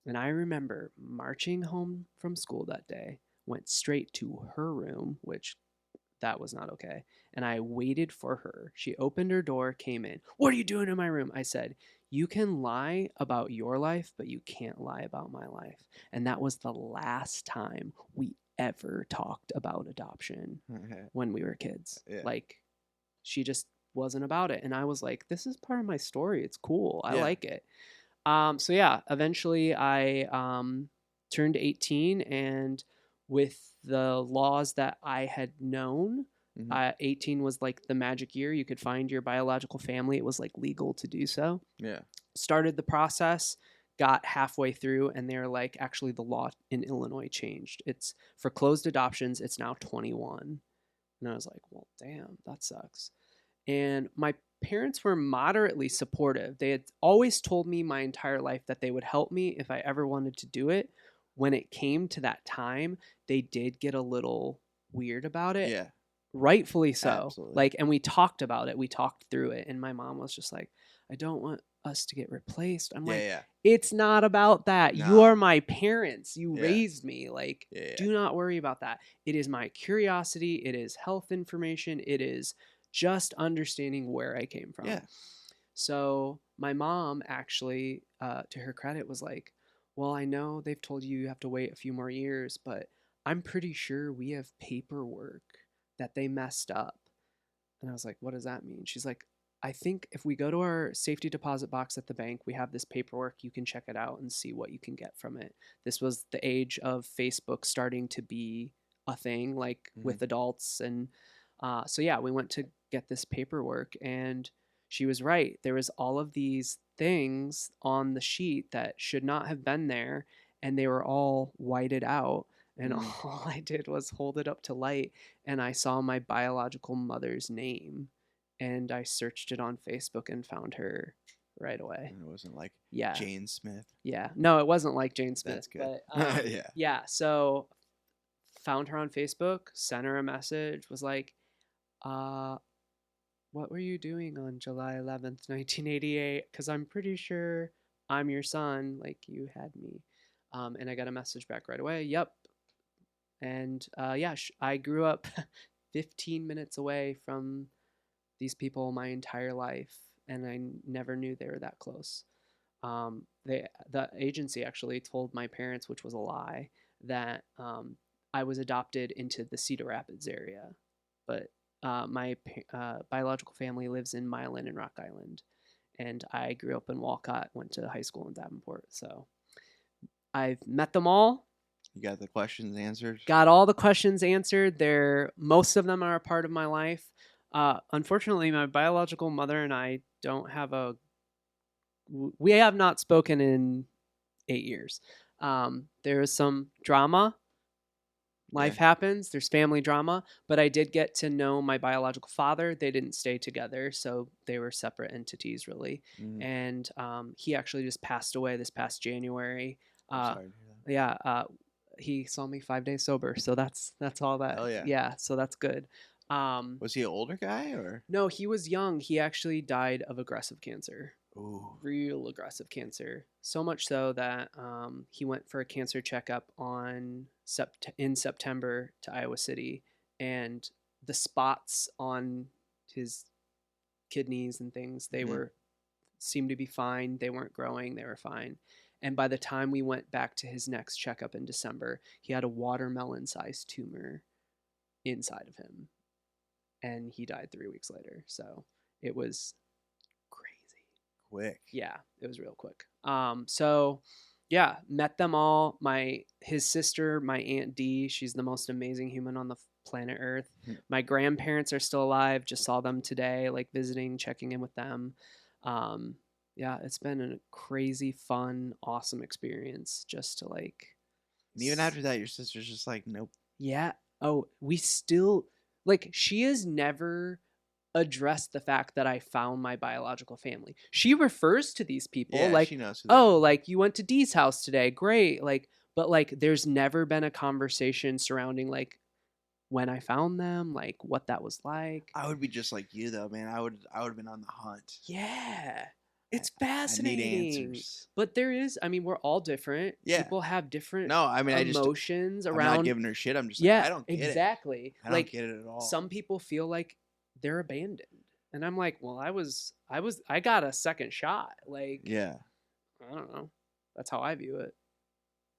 And I remember marching home from school that day, went straight to her room, which that was not okay. And I waited for her. She opened her door, came in. "What are you doing in my room?" I said, "You can lie about your life, but you can't lie about my life." And that was the last time we ever talked about adoption when we were kids. Yeah. Like, she just wasn't about it. And I was like, this is part of my story. It's cool. I Yeah. like it. So yeah, eventually I turned 18, and with the laws that I had known, Mhm. 18 was like the magic year. You could find your biological family. It was like legal to do so. Yeah. Started the process, got halfway through, and they were like, actually, the law in Illinois changed. It's for closed adoptions, it's now 21. And I was like, well, damn, that sucks. And my parents were moderately supportive. They had always told me my entire life that they would help me if I ever wanted to do it. When it came to that time, they did get a little weird about it. Yeah. rightfully so. Absolutely. Like, and we talked about it. We talked through it. And my mom was just like, I don't want us to get replaced. I'm like, Yeah. it's not about that. You No. are my parents. You Yeah. raised me. Like, Yeah. do not worry about that. It is my curiosity. It is health information. It is just understanding where I came from. Yeah. So my mom actually, to her credit, was like, well, I know they've told you have to wait a few more years, but I'm pretty sure we have paperwork that they messed up. And I was like, what does that mean? She's like, I think if we go to our safety deposit box at the bank, we have this paperwork. You can check it out and see what you can get from it. This was the age of Facebook starting to be a thing, like with adults. And so, yeah, we went to get this paperwork, and she was right. There was all of these things on the sheet that should not have been there, and they were all whited out. And all I did was hold it up to light, and I saw my biological mother's name, and I searched it on Facebook and found her right away. And it wasn't like Yeah. Jane Smith. Yeah. No, it wasn't like Jane Smith. That's good. But, Yeah. yeah. So found her on Facebook, sent her a message, was like, what were you doing on July 11th, 1988? Because I'm pretty sure I'm your son. Like, you had me. And I got a message back right away. Yep. And yeah, I grew up 15 minutes away from these people my entire life, and I never knew they were that close. The agency actually told my parents, which was a lie, that I was adopted into the Cedar Rapids area, but my biological family lives in Milan and Rock Island, and I grew up in Walcott, went to high school in Davenport. So I've met them all. You got the questions answered? Got all the questions answered. Most of them are a part of my life. Unfortunately, my biological mother and I we have not spoken in 8 years. There is some drama. Life happens. There's family drama. But I did get to know my biological father. They didn't stay together, so they were separate entities, really. And he actually just passed away this past January. I'm sorry to hear that. Yeah. He saw me 5 days sober, so that's all that. Hell yeah. Yeah, so that's good. Was he an older guy or? No, he was young. He actually died of aggressive cancer. Ooh. Real aggressive cancer. So much so that he went for a cancer checkup in September to Iowa City, and the spots on his kidneys and things, they seemed to be fine. They weren't growing. They were fine. And by the time we went back to his next checkup in December, he had a watermelon-sized tumor inside of him, and he died 3 weeks later. So it was crazy. Quick. Yeah, it was real quick. So yeah, met them all. His sister, my Aunt Dee, she's the most amazing human on the planet Earth. My grandparents are still alive. Just saw them today, like visiting, checking in with them. Yeah, it's been a crazy, fun, awesome experience just to like. And even after that, your sister's just like, nope. Yeah. Oh, we still like. She has never addressed the fact that I found my biological family. She refers to these people like, she knows who oh, like you went to Dee's house today, great. Like, but like, there's never been a conversation surrounding like when I found them, like what that was like. I would be just like you though, man. I would have been on the hunt. Yeah. It's I fascinating. need answers. But we're all different. Yeah. People have different No, I mean, emotions I'm around. not giving her shit. I'm just yeah, like, I don't get exactly. it. I don't get it at all. Some people feel like they're abandoned. And I'm like, well, I got a second shot. Like, yeah. I don't know. That's how I view it.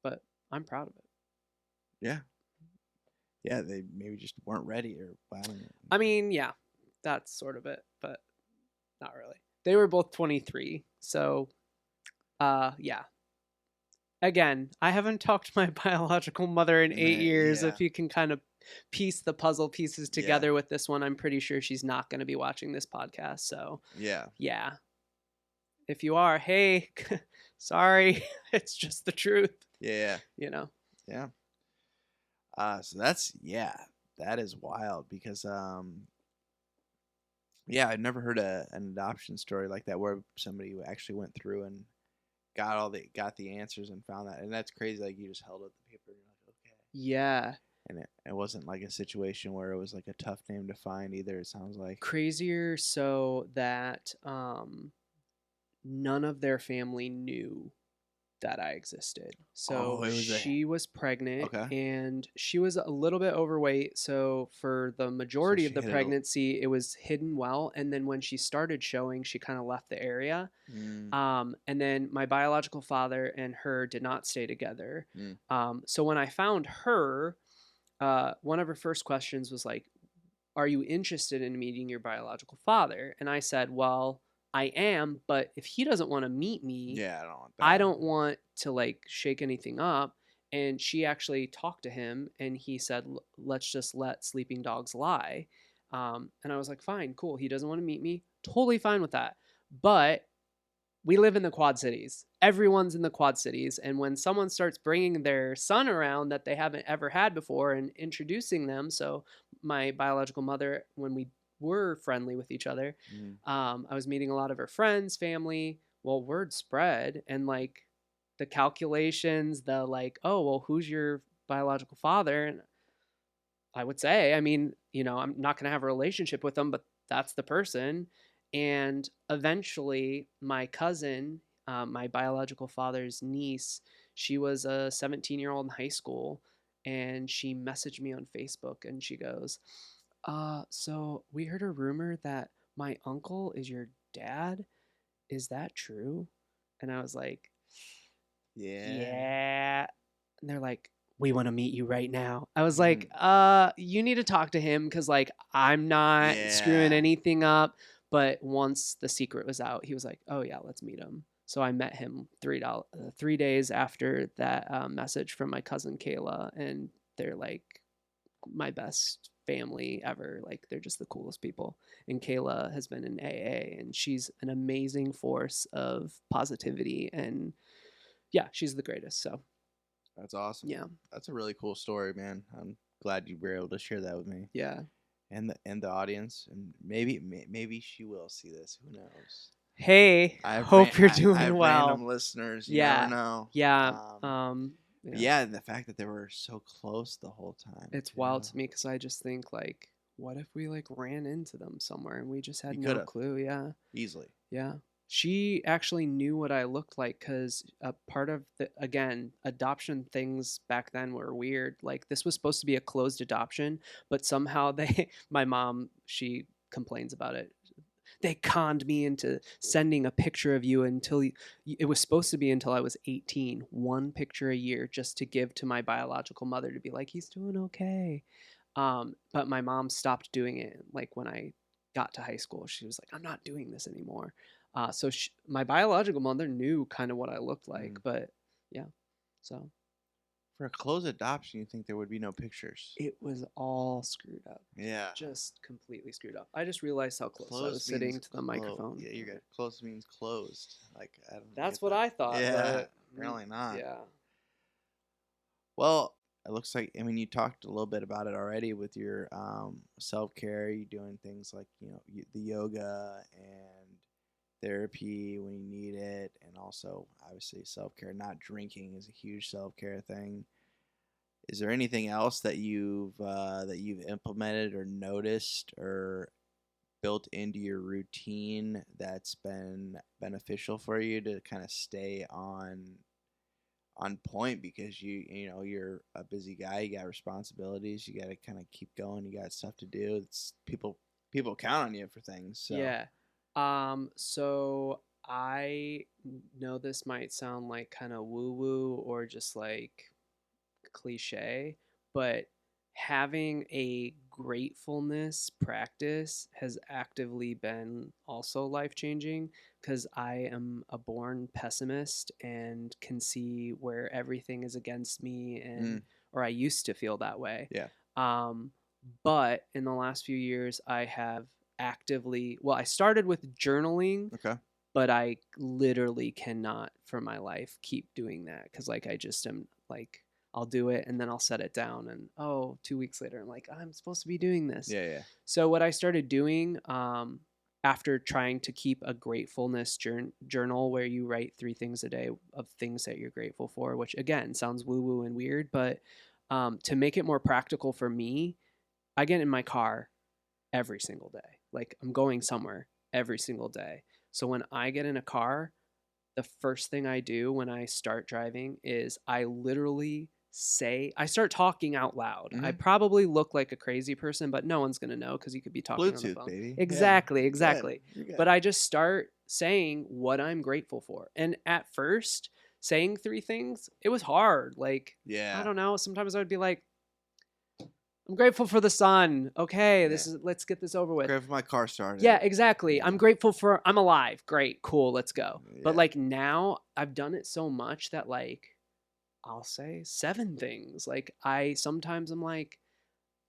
But I'm proud of it. Yeah. Yeah, they maybe just weren't ready or I mean, yeah, that's sort of it, but not really. They were both 23. So, yeah. Again, I haven't talked to my biological mother in 8 years. Yeah. If you can kind of piece the puzzle pieces together with this one, I'm pretty sure she's not going to be watching this podcast. So, yeah. If you are, hey, sorry, it's just the truth. Yeah. You know? Yeah. So that is wild because, I've never heard an adoption story like that where somebody actually went through and got the answers and found that, and that's crazy. Like you just held up the paper and you're like, okay. Yeah. And it wasn't like a situation where it was like a tough name to find either, it sounds like. Crazier so that none of their family knew that I existed. So Oh, it was a she was pregnant okay. and she was a little bit overweight. So for the So majority of she the hit it. pregnancy, it was hidden well. And then when she started showing, she kind of left the area. Mm, And then my biological father and her did not stay together. mm. So when I found her, one of her first questions was like, "Are you interested in meeting your biological father?" And I said, "Well, I am, but if he doesn't want to meet me, Yeah, I don't want I that. don't want to like shake anything up." And she actually talked to him and he said, "Let's just let sleeping dogs lie." And I was like, "Fine, cool. He doesn't want to meet me. Totally fine with that." But we live in the Quad Cities. Everyone's in the Quad Cities. And when someone starts bringing their son around that they haven't ever had before and introducing them, so my biological mother, when we were friendly with each other, Mm. I was meeting a lot of her friends, family. Well, word spread, and like the calculations, the like, oh, well, who's your biological father? And I would say, I mean, I'm not going to have a relationship with them, but that's the person. And eventually, my cousin, my biological father's niece, she was a 17-year-old in high school, and she messaged me on Facebook and she goes, so we heard a rumor that my uncle is your dad. Is that true? And I was like, Yeah. yeah. And they're like, we want to meet you right now. I was Mm. like, you need to talk to him because like I'm not screwing Yeah. anything up. But once the secret was out, he was like, oh yeah, let's meet him. So I met him 3 days after that message from my cousin Kayla, and they're like my best family ever. Like they're just the coolest people. And Kayla has been in AA, and she's an amazing force of positivity, and yeah, she's the greatest. So That's awesome. yeah, That's a really cool story, man. I'm glad you were able to share that with me yeah. and the audience, and maybe she will see this. Who knows? Hey, hope you're I doing have well. random listeners. You never Yeah, know. yeah, But yeah. yeah, the fact that they were so close the whole time It's too. wild to me because I just think like, what if we like ran into them somewhere and we just had You could no have clue? Yeah, easily. yeah. She actually knew what I looked like because a part of the again adoption things back then were weird. Like this was supposed to be a closed adoption, but somehow my mom, she complains about it. They conned me into sending a picture of you until it was supposed to be until I was 18, one picture a year just to give to my biological mother to be like, he's doing okay. But my mom stopped doing it like when I got to high school. She was like, I'm not doing this anymore. So my biological mother knew kind of what I looked like, Mm. but yeah. So For a closed adoption, you think there would be no pictures? it was all screwed up. Yeah. Just completely screwed up. I just realized how close I was Closed sitting means to the microphone. Yeah, you're good. Closed means closed. Like I don't That's get what that. I thought, Yeah, but apparently not. yeah. Well, it looks like I mean you talked a little bit about it already with your self care. You doing things like the yoga and therapy when you need it, and also obviously self care. Not drinking is a huge self care thing. Is there anything else that you've implemented or noticed or built into your routine that's been beneficial for you to kind of stay on point because you're a busy guy, you got responsibilities, you got to kind of keep going, you got stuff to do. It's people count on you for things. So Yeah. So I know this might sound like kind of woo woo or just like cliche, but having a gratefulness practice has actively been also life changing because I am a born pessimist and can see where everything is against me, and mm, or I used to feel that way. yeah, Um, but in the last few years, I have well, I started with journaling, okay, but I literally cannot for my life keep doing that because like I just am like I'll do it and then I'll set it down and 2 weeks later I'm like I'm supposed to be doing this. yeah, yeah, So what I started doing after trying to keep a gratefulness journal where you write 3 things a day of things that you're grateful for, which again sounds woo woo and weird, but To make it more practical for me, I get in my car every single day. Like I'm going somewhere every single day. So when I get in a car, the first thing I do when I start driving is I start talking out loud. I Mm-hmm. probably look like a crazy person, but no one's going to know because you could be talking on the Bluetooth, phone. baby. Exactly, Yeah. exactly. You're good. But I just start saying what I'm grateful for. And at first, saying 3 things, it was hard. Like, I Yeah. don't know. Sometimes I would be like, I'm grateful for the sun. Okay, Yeah. let's get this over with. Great for my car started. Yeah, exactly. Yeah. I'm grateful for I'm alive. Great, cool, let's go. But Yeah. like now I've done it so much that like I'll say 7 things. Like I'm like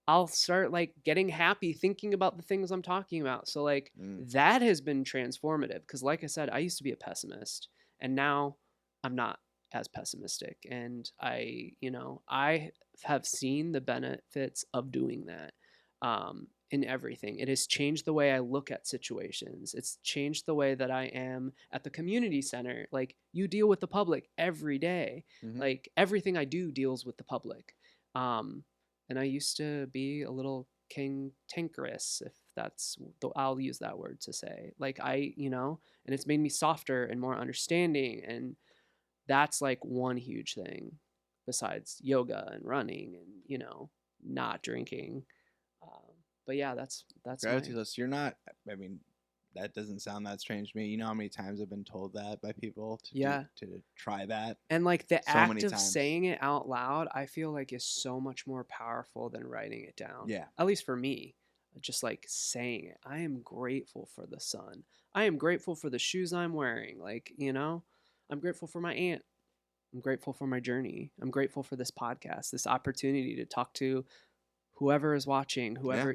I'll start like getting happy thinking about the things I'm talking about. So like that has been transformative because like I said, I used to be a pessimist and now I'm not as pessimistic and I have seen the benefits of doing that. In everything. It has changed the way I look at situations. It's changed the way that I am at the community center. Like you deal with the public every day. Mm-hmm. Like everything I do deals with the public. And I used to be a little cantankerous, if I'll use that word to say. Like and it's made me softer and more understanding. And that's like one huge thing besides yoga and running and, not drinking. But yeah, that's Gratitude list. You're not. I mean, that doesn't sound that strange to me. You know how many times I've been told that by people to try that. And like the so act of saying it out loud, I feel like is so much more powerful than writing it down. Yeah. At least for me, just like saying it. I am grateful for the sun. I am grateful for the shoes I'm wearing. Like, I'm grateful for my aunt. I'm grateful for my journey. I'm grateful for this podcast, this opportunity to talk to whoever is watching, whoever,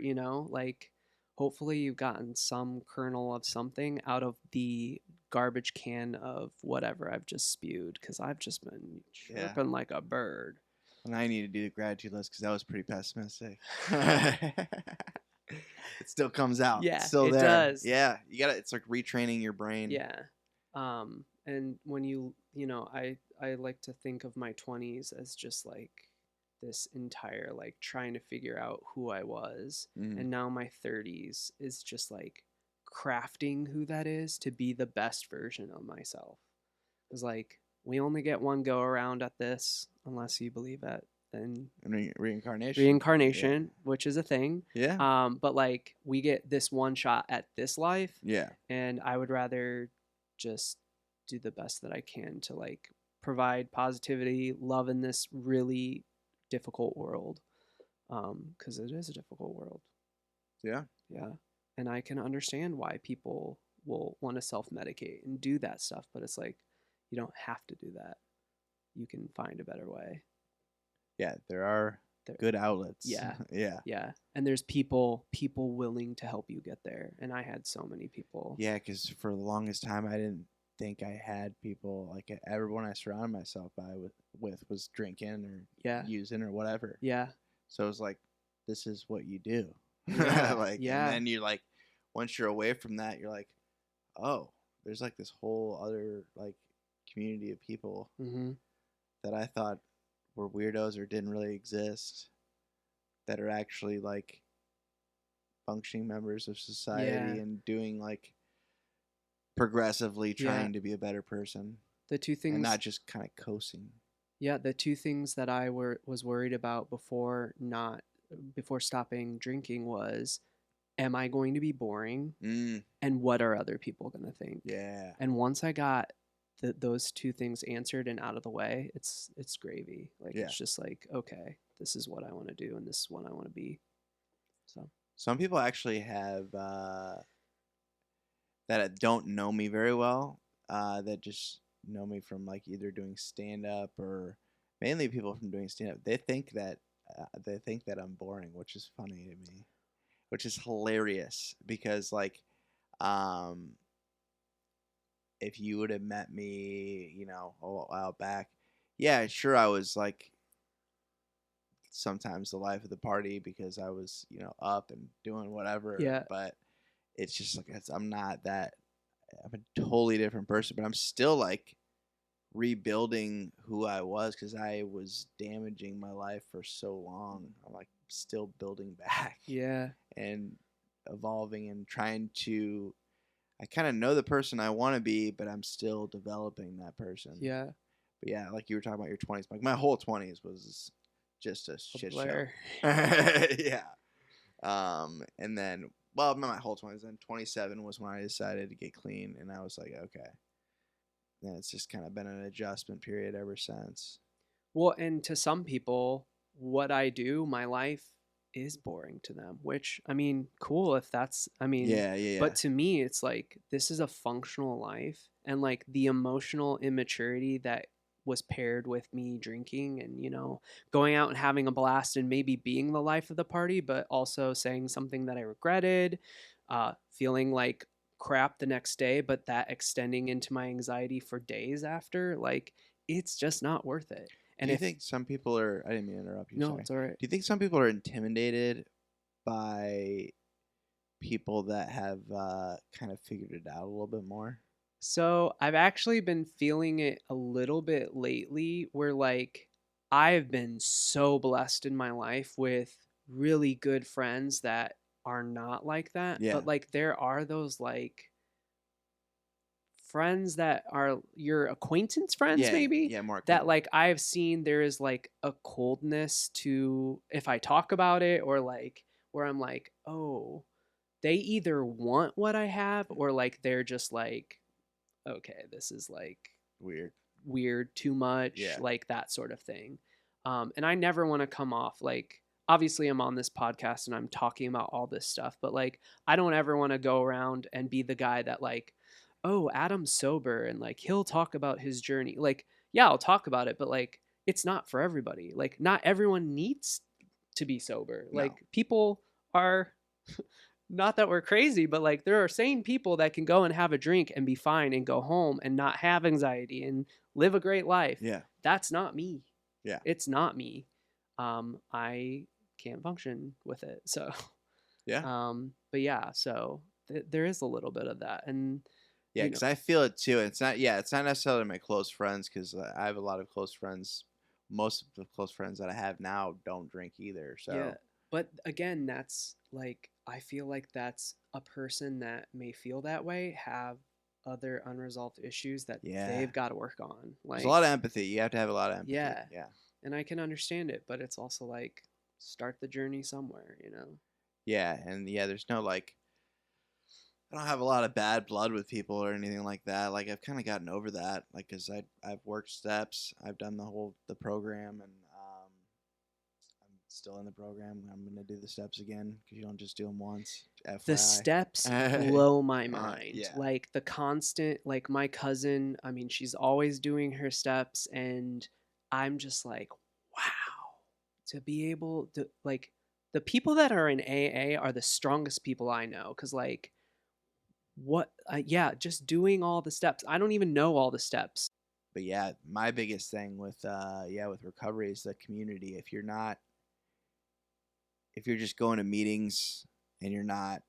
like hopefully you've gotten some kernel of something out of the garbage can of whatever I've just spewed because I've just been chirping like a bird. And I need to do the gratitude list because that was pretty pessimistic. It still comes out. Yeah, it's still it there. Does. Yeah, it's like retraining your brain. Yeah. And when I like to think of my 20s as just like this entire like trying to figure out who I was. And now my 30s is just like crafting who that is to be the best version of myself. Because like we only get one go around at this unless you believe it in reincarnation, which is a thing. Yeah. But like we get this one shot at this life. Yeah. And I would rather just do the best that I can to like provide positivity, love in this really difficult world, because it is a difficult world. Yeah. And I can understand why people will want to self-medicate and do that stuff, but it's like you don't have to do that. You can find a better way. Yeah, there are good outlets. Yeah. And there's people willing to help you get there, and I had so many people. Yeah, because for the longest time I didn't think I had people. Like everyone I surrounded myself with was drinking or using or whatever. Yeah. So it was like, this is what you do. Yeah. And then you're like, once you're away from that, you're like, oh, there's like this whole other like community of people that I thought were weirdos or didn't really exist that are actually like functioning members of society and doing like progressively trying to be a better person. The two things, and not just kind of coasting. Yeah, the two things that I was worried about before stopping drinking was, am I going to be boring? And what are other people going to think? Yeah. And once I got those two things answered and out of the way, it's gravy. Like it's just like, okay, this is what I want to do and this is what I want to be. So some people actually have that don't know me very well, that just know me from like either doing stand up or mainly people from doing stand up. They think that I'm boring, which is funny to me, which is hilarious because like if you would have met me, a while back, yeah, sure, I was like sometimes the life of the party because I was, up and doing whatever. Yeah. But it's just like I'm not that. I'm a totally different person, but I'm still like rebuilding who I was because I was damaging my life for so long. I'm like still building back Yeah. and evolving and trying to. I kind of know the person I want to be, but I'm still developing that person. Yeah. But yeah, like you were talking about your 20s, like my whole 20s was just a A shit show. blur. Yeah. And then, well, not my whole 20s. Then 27 was when I decided to get clean, and I was like, okay. Then it's just kind of been an adjustment period ever since. Well, and to some people, what I do, my life is boring to them, which I mean, cool if that's, I mean, Yeah, yeah, yeah. but to me, it's like this is a functional life. And like the emotional immaturity that was paired with me drinking and, going out and having a blast and maybe being the life of the party, but also saying something that I regretted, feeling like crap the next day, but that extending into my anxiety for days after, like, it's just not worth it. Do And you if think some people are? I didn't mean to interrupt you. no, Sorry. it's all right. Do you think some people are intimidated by people that have kind of figured it out a little bit more? So I've actually been feeling it a little bit lately where like I've been so blessed in my life with really good friends that are not like that. Yeah. But like there are those like friends that are your acquaintance friends Yeah, maybe yeah, more that acquaintance. like I've seen there is like a coldness to if I talk about it or like where I'm like, "Oh, they either want what I have or like they're just like, okay, this is like Weird. weird, too much, Yeah. like that sort of thing." And I never want to come off like, obviously, I'm on this podcast and I'm talking about all this stuff, but like, I don't ever want to go around and be the guy that, like, oh, Adam's sober and like he'll talk about his journey. Like, yeah, I'll talk about it, but like, it's not for everybody. Like, not everyone needs to be sober. No. Like, people are not that we're crazy, but like there are sane people that can go and have a drink and be fine and go home and not have anxiety and live a great life. Yeah. That's not me. Yeah. It's not me. I can't function with it. So, Yeah. but yeah, so there is a little bit of that. And, Yeah, because I feel it too. It's not. Yeah, it's not necessarily my close friends because I have a lot of close friends. Most of the close friends that I have now don't drink either. So yeah. But again, that's like, I feel like that's a person that may feel that way, have other unresolved issues that yeah, they've got to work on. Like, there's a lot of empathy. You have to have a lot of empathy. yeah. Yeah. And I can understand it, but it's also like, start the journey somewhere, Yeah, and yeah, there's no like. I don't have a lot of bad blood with people or anything like that. Like I've kind of gotten over that. Like, cause I've worked steps. I've done the program, and I'm still in the program. I'm gonna do the steps again because you don't just do them once. FYI. The steps blow my Yeah. mind. Like the constant, like my cousin, I mean, she's always doing her steps, and I'm just like, wow, to be able to, like, the people that are in AA are the strongest people I know. Cause, like, what, yeah, just doing all the steps. I don't even know all the steps. But yeah, my biggest thing with with recovery is the community. If you're just going to meetings and you're not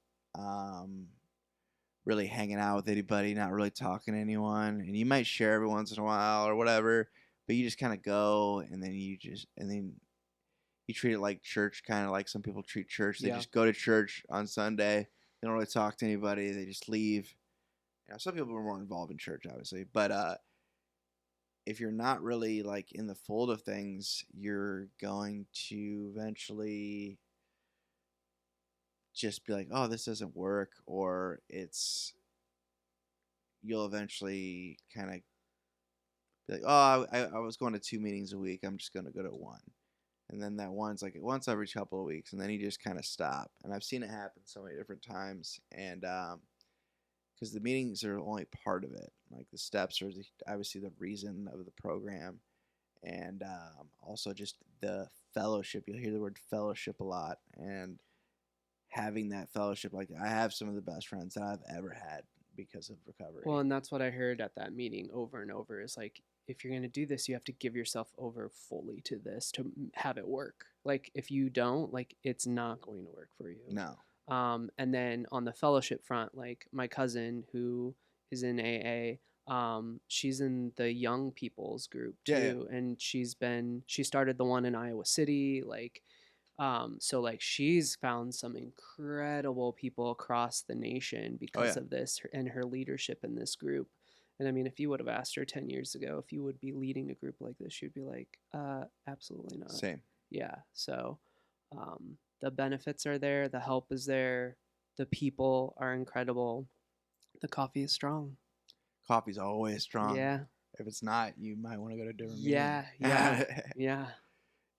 really hanging out with anybody, not really talking to anyone, and you might share every once in a while or whatever, but you just kind of go and then you treat it like church, kind of like some people treat church. They just go to church on Sunday. They don't really talk to anybody. They just leave. Some people are more involved in church, obviously, but if you're not really like in the fold of things, you're going to eventually just be like, oh, this doesn't work, or you'll eventually kind of be like, oh, I was going to 2 meetings a week. I'm just going to go to one. And then that one's like once every couple of weeks, and then you just kind of stop. And I've seen it happen so many different times. And because the meetings are only part of it, like the steps are obviously the reason of the program, and also just the fellowship. You'll hear the word fellowship a lot, and having that fellowship, like I have some of the best friends that I've ever had because of recovery. Well, and that's what I heard at that meeting over and over is like, if you're going to do this, you have to give yourself over fully to this to have it work. Like, if you don't, like, it's not going to work for you. No. And then on the fellowship front, like my cousin who is in AA, She's in the young people's group Yeah, yeah. too, and she started the one in Iowa City, like, so like she's found some incredible people across the nation Oh because yeah. of this and her leadership in this group. And I mean, if you would have asked her 10 years ago if you would be leading a group like this, she'd be like, absolutely not. Same. Yeah. So the benefits are there, the help is there, the people are incredible, the coffee is strong. Coffee's always strong. Yeah. If it's not, you might want to go to a different Yeah. meeting. Yeah.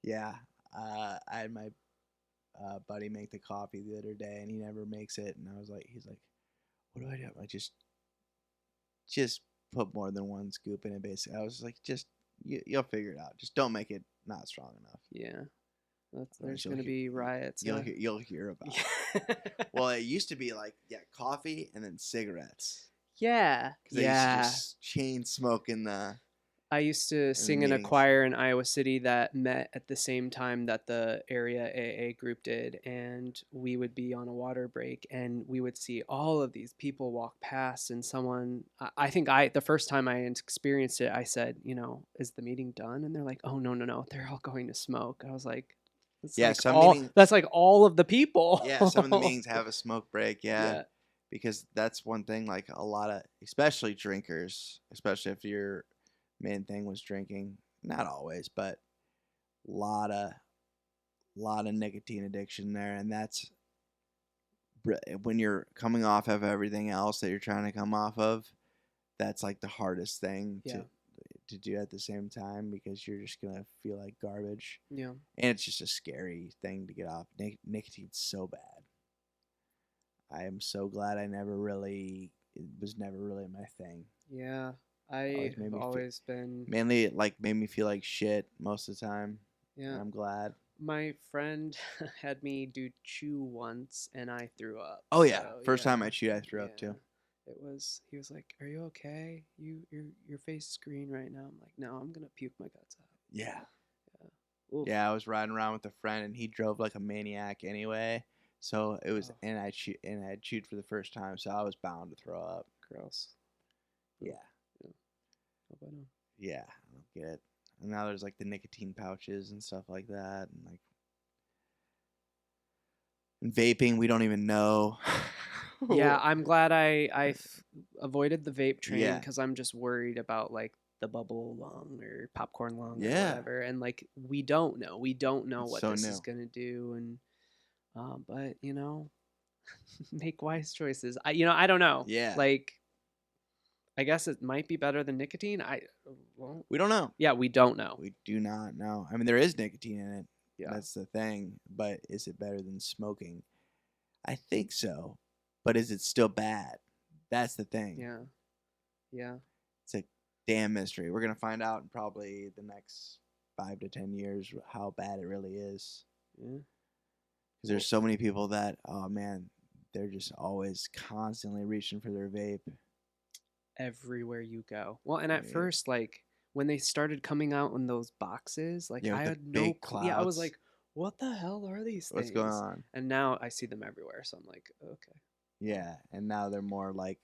Yeah. I had my buddy make the coffee the other day, and he never makes it. And he's like, "What do I do?" I just put more than one scoop in it. Basically, I was like, you'll figure it out. Just don't make it not strong enough. Yeah. There's Otherwise going to be riots. You'll hear about it. Well, it used to be like coffee and then cigarettes. Yeah. Because they used to just chain smoke in the. I used to sing in a choir in Iowa City that met at the same time that the area AA group did, and we would be on a water break, and we would see all of these people walk past, and I think the first time I experienced it, I said, is the meeting done? And they're like, oh, no, they're all going to smoke. I was like, that's like all of the people. Yeah, some of the meetings have a smoke break, Yeah. because that's one thing, like a lot of, especially drinkers, especially if your main thing was drinking, not always, but lot of nicotine addiction there, and that's when you're coming off of everything else that you're trying to come off of, that's like the hardest thing to do at the same time, because you're just gonna feel like garbage. Yeah. And it's just a scary thing to get off. Nicotine's so bad. I am so glad it was never really my thing. Yeah. I've always been mainly it made me feel like shit most of the time. Yeah. And I'm glad. My friend had me do chew once, and I threw up. Oh yeah, first time I chewed, I threw up too. He was like, "Are you okay? Your face is green right now." I'm like, "No, I'm gonna puke my guts out." Yeah. Oof. Yeah, I was riding around with a friend, and he drove like a maniac anyway. So it was, and I chewed for the first time, so I was bound to throw up. Gross. Yeah. Hope I know. Yeah, I don't get it. And now there's like the nicotine pouches and stuff like that, and vaping. We don't even know. Yeah, I'm glad I avoided the vape train, because I'm just worried about like the bubble lung or popcorn lung or whatever, and like we don't know what this is gonna do, and but make wise choices. I don't know. Yeah. Like, I guess it might be better than nicotine. We don't know. Yeah, we don't know. We do not know. I mean, there is nicotine in it. Yeah. That's the thing. But is it better than smoking? I think so. But is it still bad? That's the thing. Yeah. Yeah. It's a damn mystery. We're going to find out in probably the next 5 to 10 years how bad it really is. Yeah. Because there's so many people that, oh man, they're just always constantly reaching for their vape. Everywhere you go. Well, and at first, like, when they started coming out in those boxes, like, I had no clue. Yeah, I was like, what the hell are these things? What's going on? And now I see them everywhere, so I'm like, okay. Yeah, and now they're more like,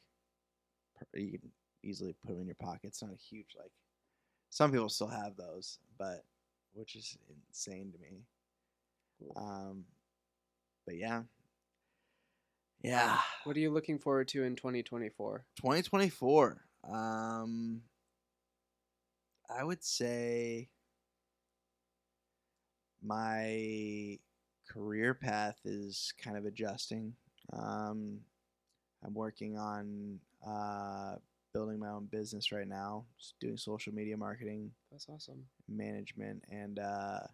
you can easily put them in your pocket. It's not a huge, like, some people still have those, but, which is insane to me. Cool. But yeah. Yeah. What are you looking forward to in 2024? 2024. I would say my career path is kind of adjusting. I'm working on building my own business right now, just doing social media marketing. That's awesome. Management, and a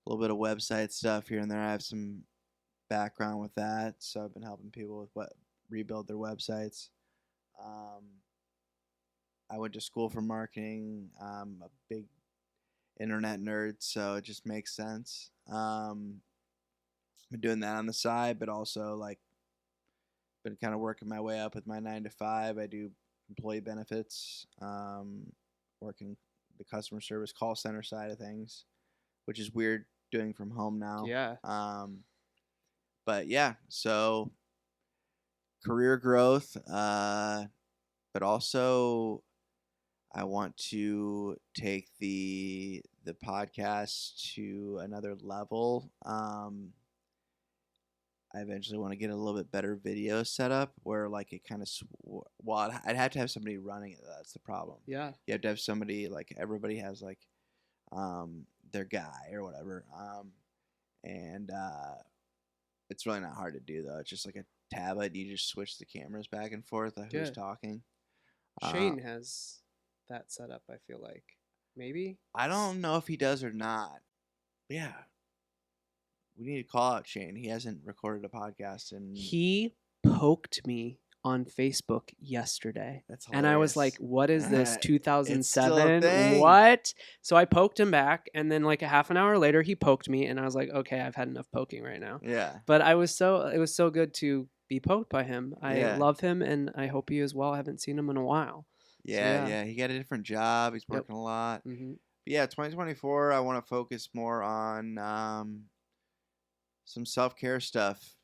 little bit of website stuff here and there. I have some background with that, so I've been helping people with rebuild their websites. I went to school for marketing. I'm a big internet nerd, so it just makes sense. Been doing that on the side, but also like been kind of working my way up with my 9 to 5. I do employee benefits, working the customer service call center side of things, which is weird doing from home now. Yeah. But yeah, so career growth, but also I want to take the podcast to another level. I eventually want to get a little bit better video setup where like it kind of well, I'd have to have somebody running it. That's the problem. Yeah. You have to have somebody, like, everybody has like their guy or whatever. And it's really not hard to do though. It's just like a tablet. You just switch the cameras back and forth of who's Yeah. talking. Shane has that set up, I feel like. Maybe? I don't know if he does or not. But yeah. We need to call out Shane. He hasn't recorded a podcast and He poked me on Facebook yesterday. that's hilarious. And I was like, what is this? It's still a 2007? thing. What? So I poked him back, and then like a half an hour later he poked me, and I was like, okay, I've had enough poking right now. Yeah. But it was so good to be poked by him. I Yeah. love him, and I hope you as well. I haven't seen him in a while. Yeah, yeah. yeah. He got a different job. He's Yep. working a lot. Mm-hmm. But yeah, 2024, I want to focus more on some self-care stuff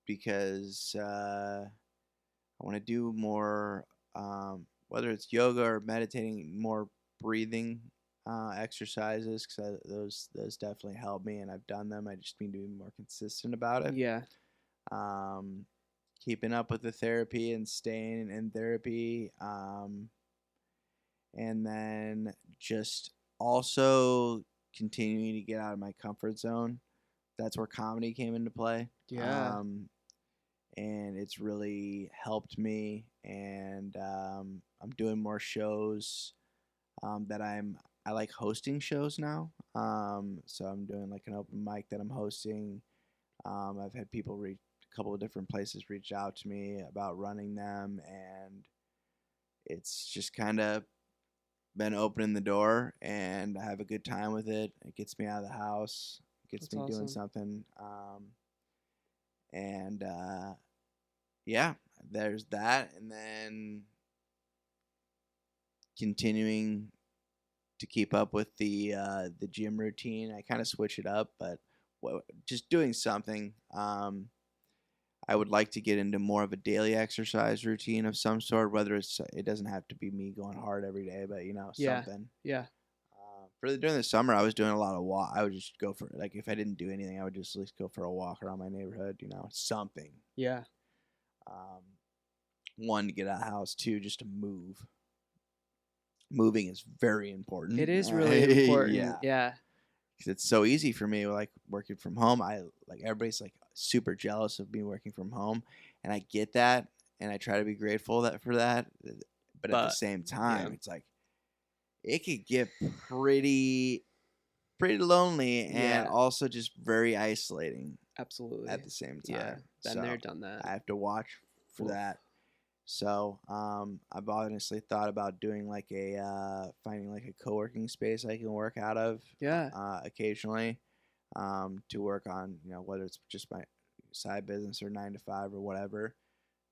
because I want to do more, whether it's yoga or meditating, more breathing exercises, because those definitely help me, and I've done them. I just need to be more consistent about it. Yeah. Keeping up with the therapy and staying in therapy, and then just also continuing to get out of my comfort zone. That's where comedy came into play. Yeah. And it's really helped me, and I'm doing more shows that I like hosting shows now. So I'm doing like an open mic that I'm hosting. I've had people a couple of different places reach out to me about running them, and it's just kind of been opening the door, and I have a good time with it. It gets me out of the house, gets That's me doing awesome. something. Yeah, there's that, and then continuing to keep up with the gym routine. I kind of switch it up, but just doing something. I would like to get into more of a daily exercise routine of some sort, whether it doesn't have to be me going hard every day, but Yeah. something. Yeah. During the summer, I was doing a lot of walk. I would just go for, like, if I didn't do anything, I would just at least go for a walk around my neighborhood. Something. Yeah. One, to get out of the house. Two, just to move. Moving is very important. It is really important. Yeah. Yeah. 'Cause it's so easy for me, like, working from home. Everybody's like super jealous of me working from home, and I get that, and I try to be grateful for that. But at the same time, it's like it could get pretty lonely, and Yeah. also just very isolating Absolutely. at the same time. Yeah. Been there, done that. I have to watch for Oof. that. So I've honestly thought about doing like finding like a co-working space I can work out of. Yeah. Occasionally, to work on, whether it's just my side business or 9 to 5 or whatever.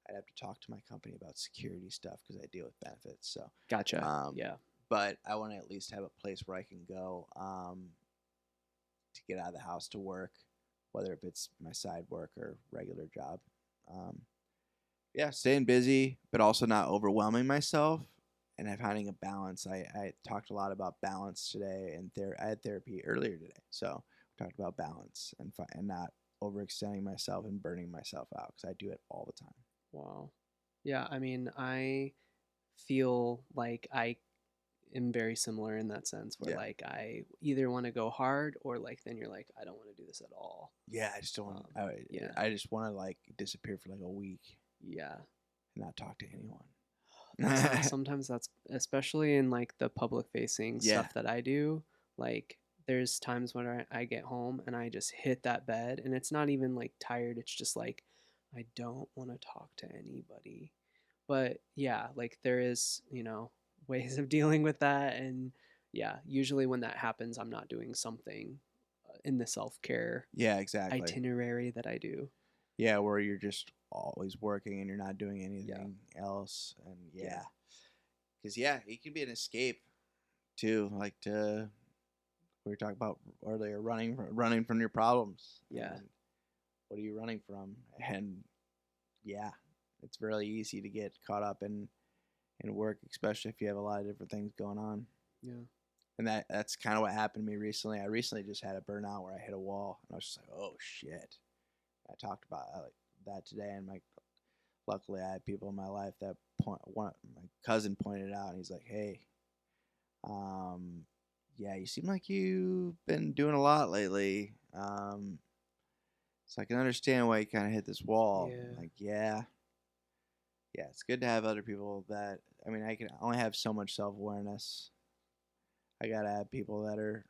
I'd have to talk to my company about security stuff because I deal with benefits. So Gotcha. Yeah. but I want to at least have a place where I can go to get out of the house to work, whether it's my side work or regular job. Yeah, staying busy, but also not overwhelming myself, and finding a balance. I talked a lot about balance today, and I had therapy earlier today, so we talked about balance and not overextending myself and burning myself out, because I do it all the time. Wow. Yeah, I mean, I feel like I am very similar in that sense, where Yeah. like I either want to go hard, or like then you're like, I don't want to do this at all. Yeah, I just don't want. Yeah. I just want to like disappear for like a week Yeah. and not talk to anyone. Sometimes that's, especially in like the public facing Yeah. stuff that I do, like there's times when I get home and I just hit that bed, and it's not even like tired, it's just like I don't want to talk to anybody. But yeah, like there is, ways of dealing with that, and yeah, usually when that happens, I'm not doing something in the self-care Yeah, exactly. itinerary that I do. Yeah, where you're just always working and you're not doing anything else, and because it can be an escape too, like we were talking about earlier, running from your problems. Yeah. And what are you running from? And yeah, it's really easy to get caught up in in work, especially if you have a lot of different things going on. Yeah. And that's kind of what happened to me recently. I recently just had a burnout where I hit a wall, and I was just like, oh shit. I talked about like that today, and luckily I had people in my life that my cousin pointed it out, and he's like, hey, yeah, you seem like you've been doing a lot lately. So I can understand why you kind of hit this wall. Yeah. I'm like, yeah, it's good to have other people that. I mean, I can only have so much self awareness. I gotta have people that are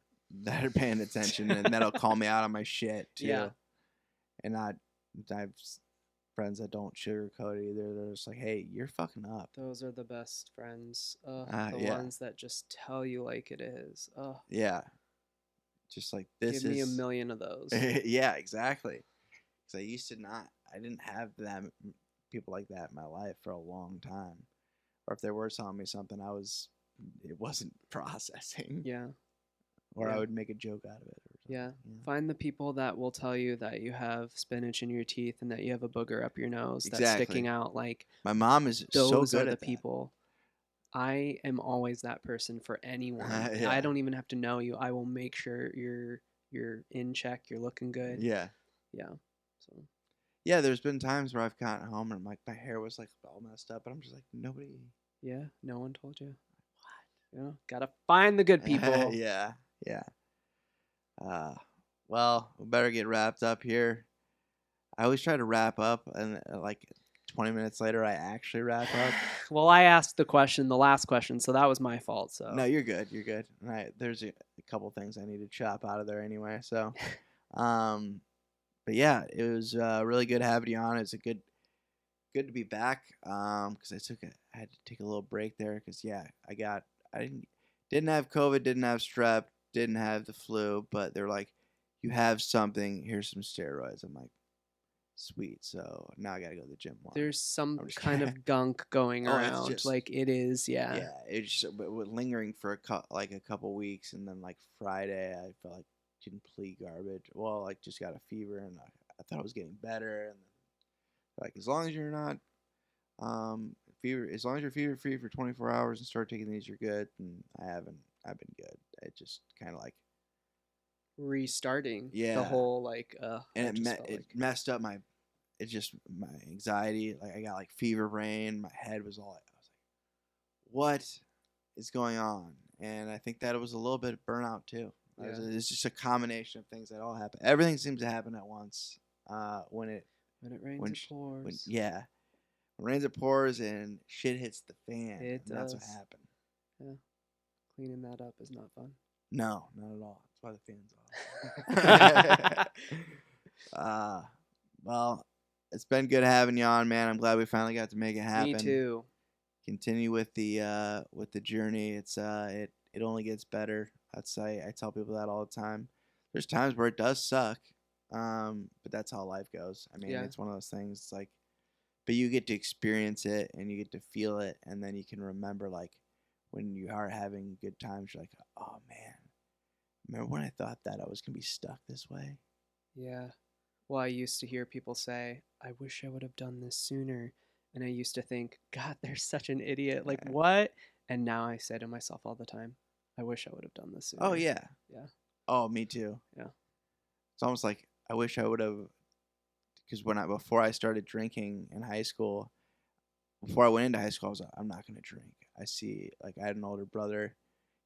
paying attention and that'll call me out on my shit too. Yeah. And I have friends that don't sugarcoat it either. They're just like, hey, you're fucking up. Those are the best friends. The Yeah. ones that just tell you like it is. Yeah. Just like this Give me a million of those. Yeah, exactly. Because I didn't have that people like that in my life for a long time. Or if they were telling me something, it wasn't processing. Yeah. Or Yeah. I would make a joke out of it. Yeah. Find the people that will tell you that you have spinach in your teeth and that you have a booger up your nose that's sticking out. Like, my mom is so those good are the at that. people. I am always that person for anyone. Yeah. I don't even have to know you. I will make sure you're in check. You're looking good. Yeah. Yeah. So. Yeah, there's been times where I've gotten home and like my hair was like all messed up, and I'm just like, nobody. Yeah, no one told you. What? You know, gotta find the good people. Yeah. Well, we better get wrapped up here. I always try to wrap up, and like 20 minutes later, I actually wrap up. Well, I asked the last question, so that was my fault. So no, you're good. You're good. There's a couple things I need to chop out of there anyway. So, but yeah, it was really good having you on. It's good to be back. Because I had to take a little break there. Because I didn't have COVID, didn't have strep, didn't have the flu, but they're like, you have something. Here's some steroids. I'm like, sweet. So now I gotta go to the gym more. There's some kind of gunk going around. Just, like it is, yeah. Yeah, it's just lingering for a couple weeks, and then like Friday, I felt like complete garbage. Well, like just got a fever, and I thought I was getting better, and like as long as you're not as long as you're fever free for 24 hours and start taking these, you're good. And I've been good. It just kind of like restarting the whole like and it messed up my anxiety. Like I got like fever brain. My head was all, I was like, what is going on? And I think that it was a little bit of burnout too. Yeah. It's just a combination of things that all happen. Everything seems to happen at once. When it rains, it pours. When it rains, it pours, and shit hits the fan. It does. That's what happened. Yeah, cleaning that up is not fun. No, not at all. That's why the fan's off. Well, it's been good having you on, man. I'm glad we finally got to make it happen. Me too. Continue with the journey. It's it only gets better. I tell people that all the time. There's times where it does suck, but that's how life goes. I mean, It's one of those things. It's like, but you get to experience it and you get to feel it, and then you can remember like when you are having good times. You're like, oh man, remember when I thought that I was gonna be stuck this way? Yeah. Well, I used to hear people say, I wish I would have done this sooner. And I used to think, God, they're such an idiot. Like, what? And now I say to myself all the time, I wish I would have done this sooner. Oh, yeah. Yeah. Oh, me too. Yeah. It's almost like I wish I would have, because before I started drinking in high school, before I went into high school, I was like, I'm not going to drink. I had an older brother.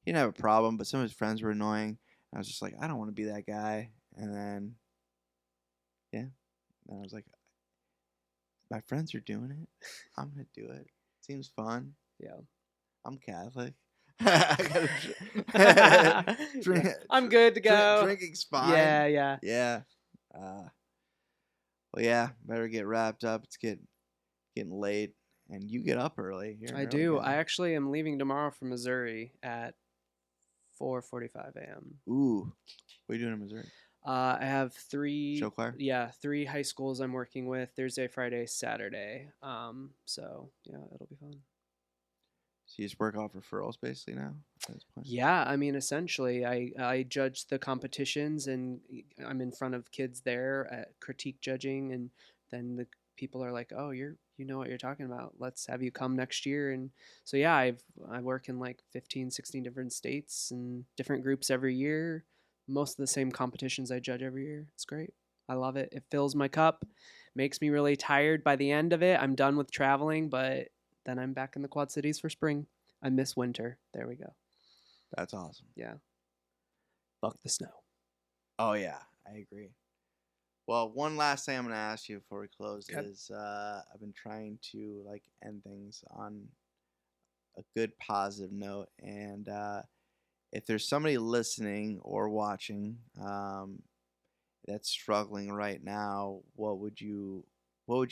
He didn't have a problem, but some of his friends were annoying. I was just like, I don't want to be that guy. And then, and I was like, my friends are doing it. I'm going to do it. Seems fun. Yeah. I'm Catholic. I'm good to go. Drinking's fine. Yeah. Well, yeah. Better get wrapped up. It's getting late, and you get up early. I do. I actually am leaving tomorrow for Missouri at 4:45 a.m. Ooh, what are you doing in Missouri? I have 3 show choir. Yeah, 3 high schools I'm working with Thursday, Friday, Saturday. So yeah, it'll be fun. So you just work off referrals basically now at this point? Yeah, I mean, essentially, I judge the competitions, and I'm in front of kids there at critique judging, and then the people are like, "Oh, you you know what you're talking about. Let's have you come next year. And so, yeah, I work in like 15, 16 different states and different groups every year. Most of the same competitions I judge every year. It's great. I love it. It fills my cup, makes me really tired by the end of it. I'm done with traveling, but then I'm back in the Quad Cities for spring. I miss winter. There we go. That's awesome. Yeah. Fuck the snow. Oh yeah, I agree. Well, one last thing I'm gonna ask you before we close Okay. is I've been trying to like end things on a good positive note, and if there's somebody listening or watching that's struggling right now, what would you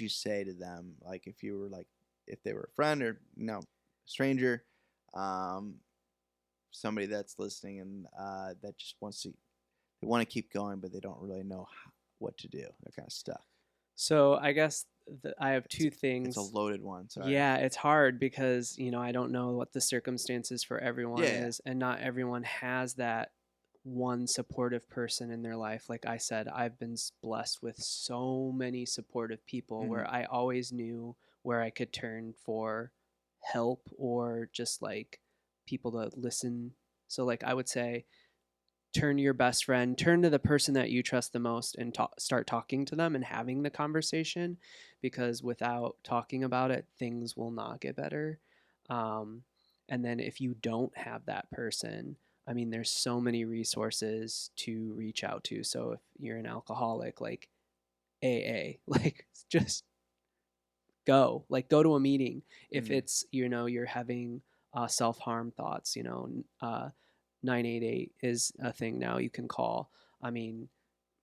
say to them? Like if you were like if they were a friend or stranger, um, somebody that's listening and that just wants to they want to keep going, but they don't really know what to do. They're kind of stuck. So I guess I have two It's a things. loaded one. Sorry. Yeah, it's hard because, I don't know what the circumstances for everyone Yeah. is, and not everyone has that one supportive person in their life. Like I said, I've been blessed with so many supportive people Mhm. where I always knew where I could turn for help or just like people to listen. So, like, I would say, turn to your best friend, turn to the person that you trust the most, and start talking to them and having the conversation, because without talking about it, things will not get better. um, and then if you don't have that person, I mean, there's so many resources to reach out to. So if you're an alcoholic, like AA, like just go to a meeting. If Mhm. it's, you're having self-harm thoughts, 988 is a thing now you can call. I mean,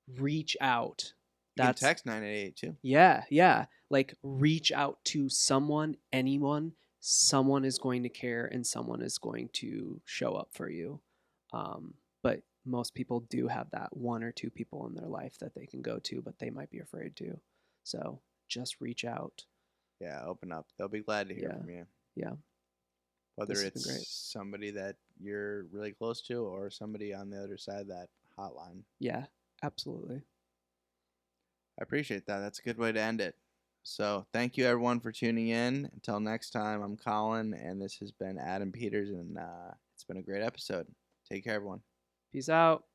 reach out. You can That's text 988 too. Yeah, like reach out to someone, anyone. Someone is going to care and someone is going to show up for you. But most people do have that one or two people in their life that they can go to, but they might be afraid to. So just reach out. Yeah, open up. They'll be glad to hear Yeah. from you. Yeah. Whether This has been it's great. somebody that you're really close to or somebody on the other side of that hotline. Yeah, absolutely. I appreciate that. That's a good way to end it. So, thank you everyone for tuning in. Until next time, I'm Colin, and this has been Adam Peters, and it's been a great episode. Take care, everyone. Peace out.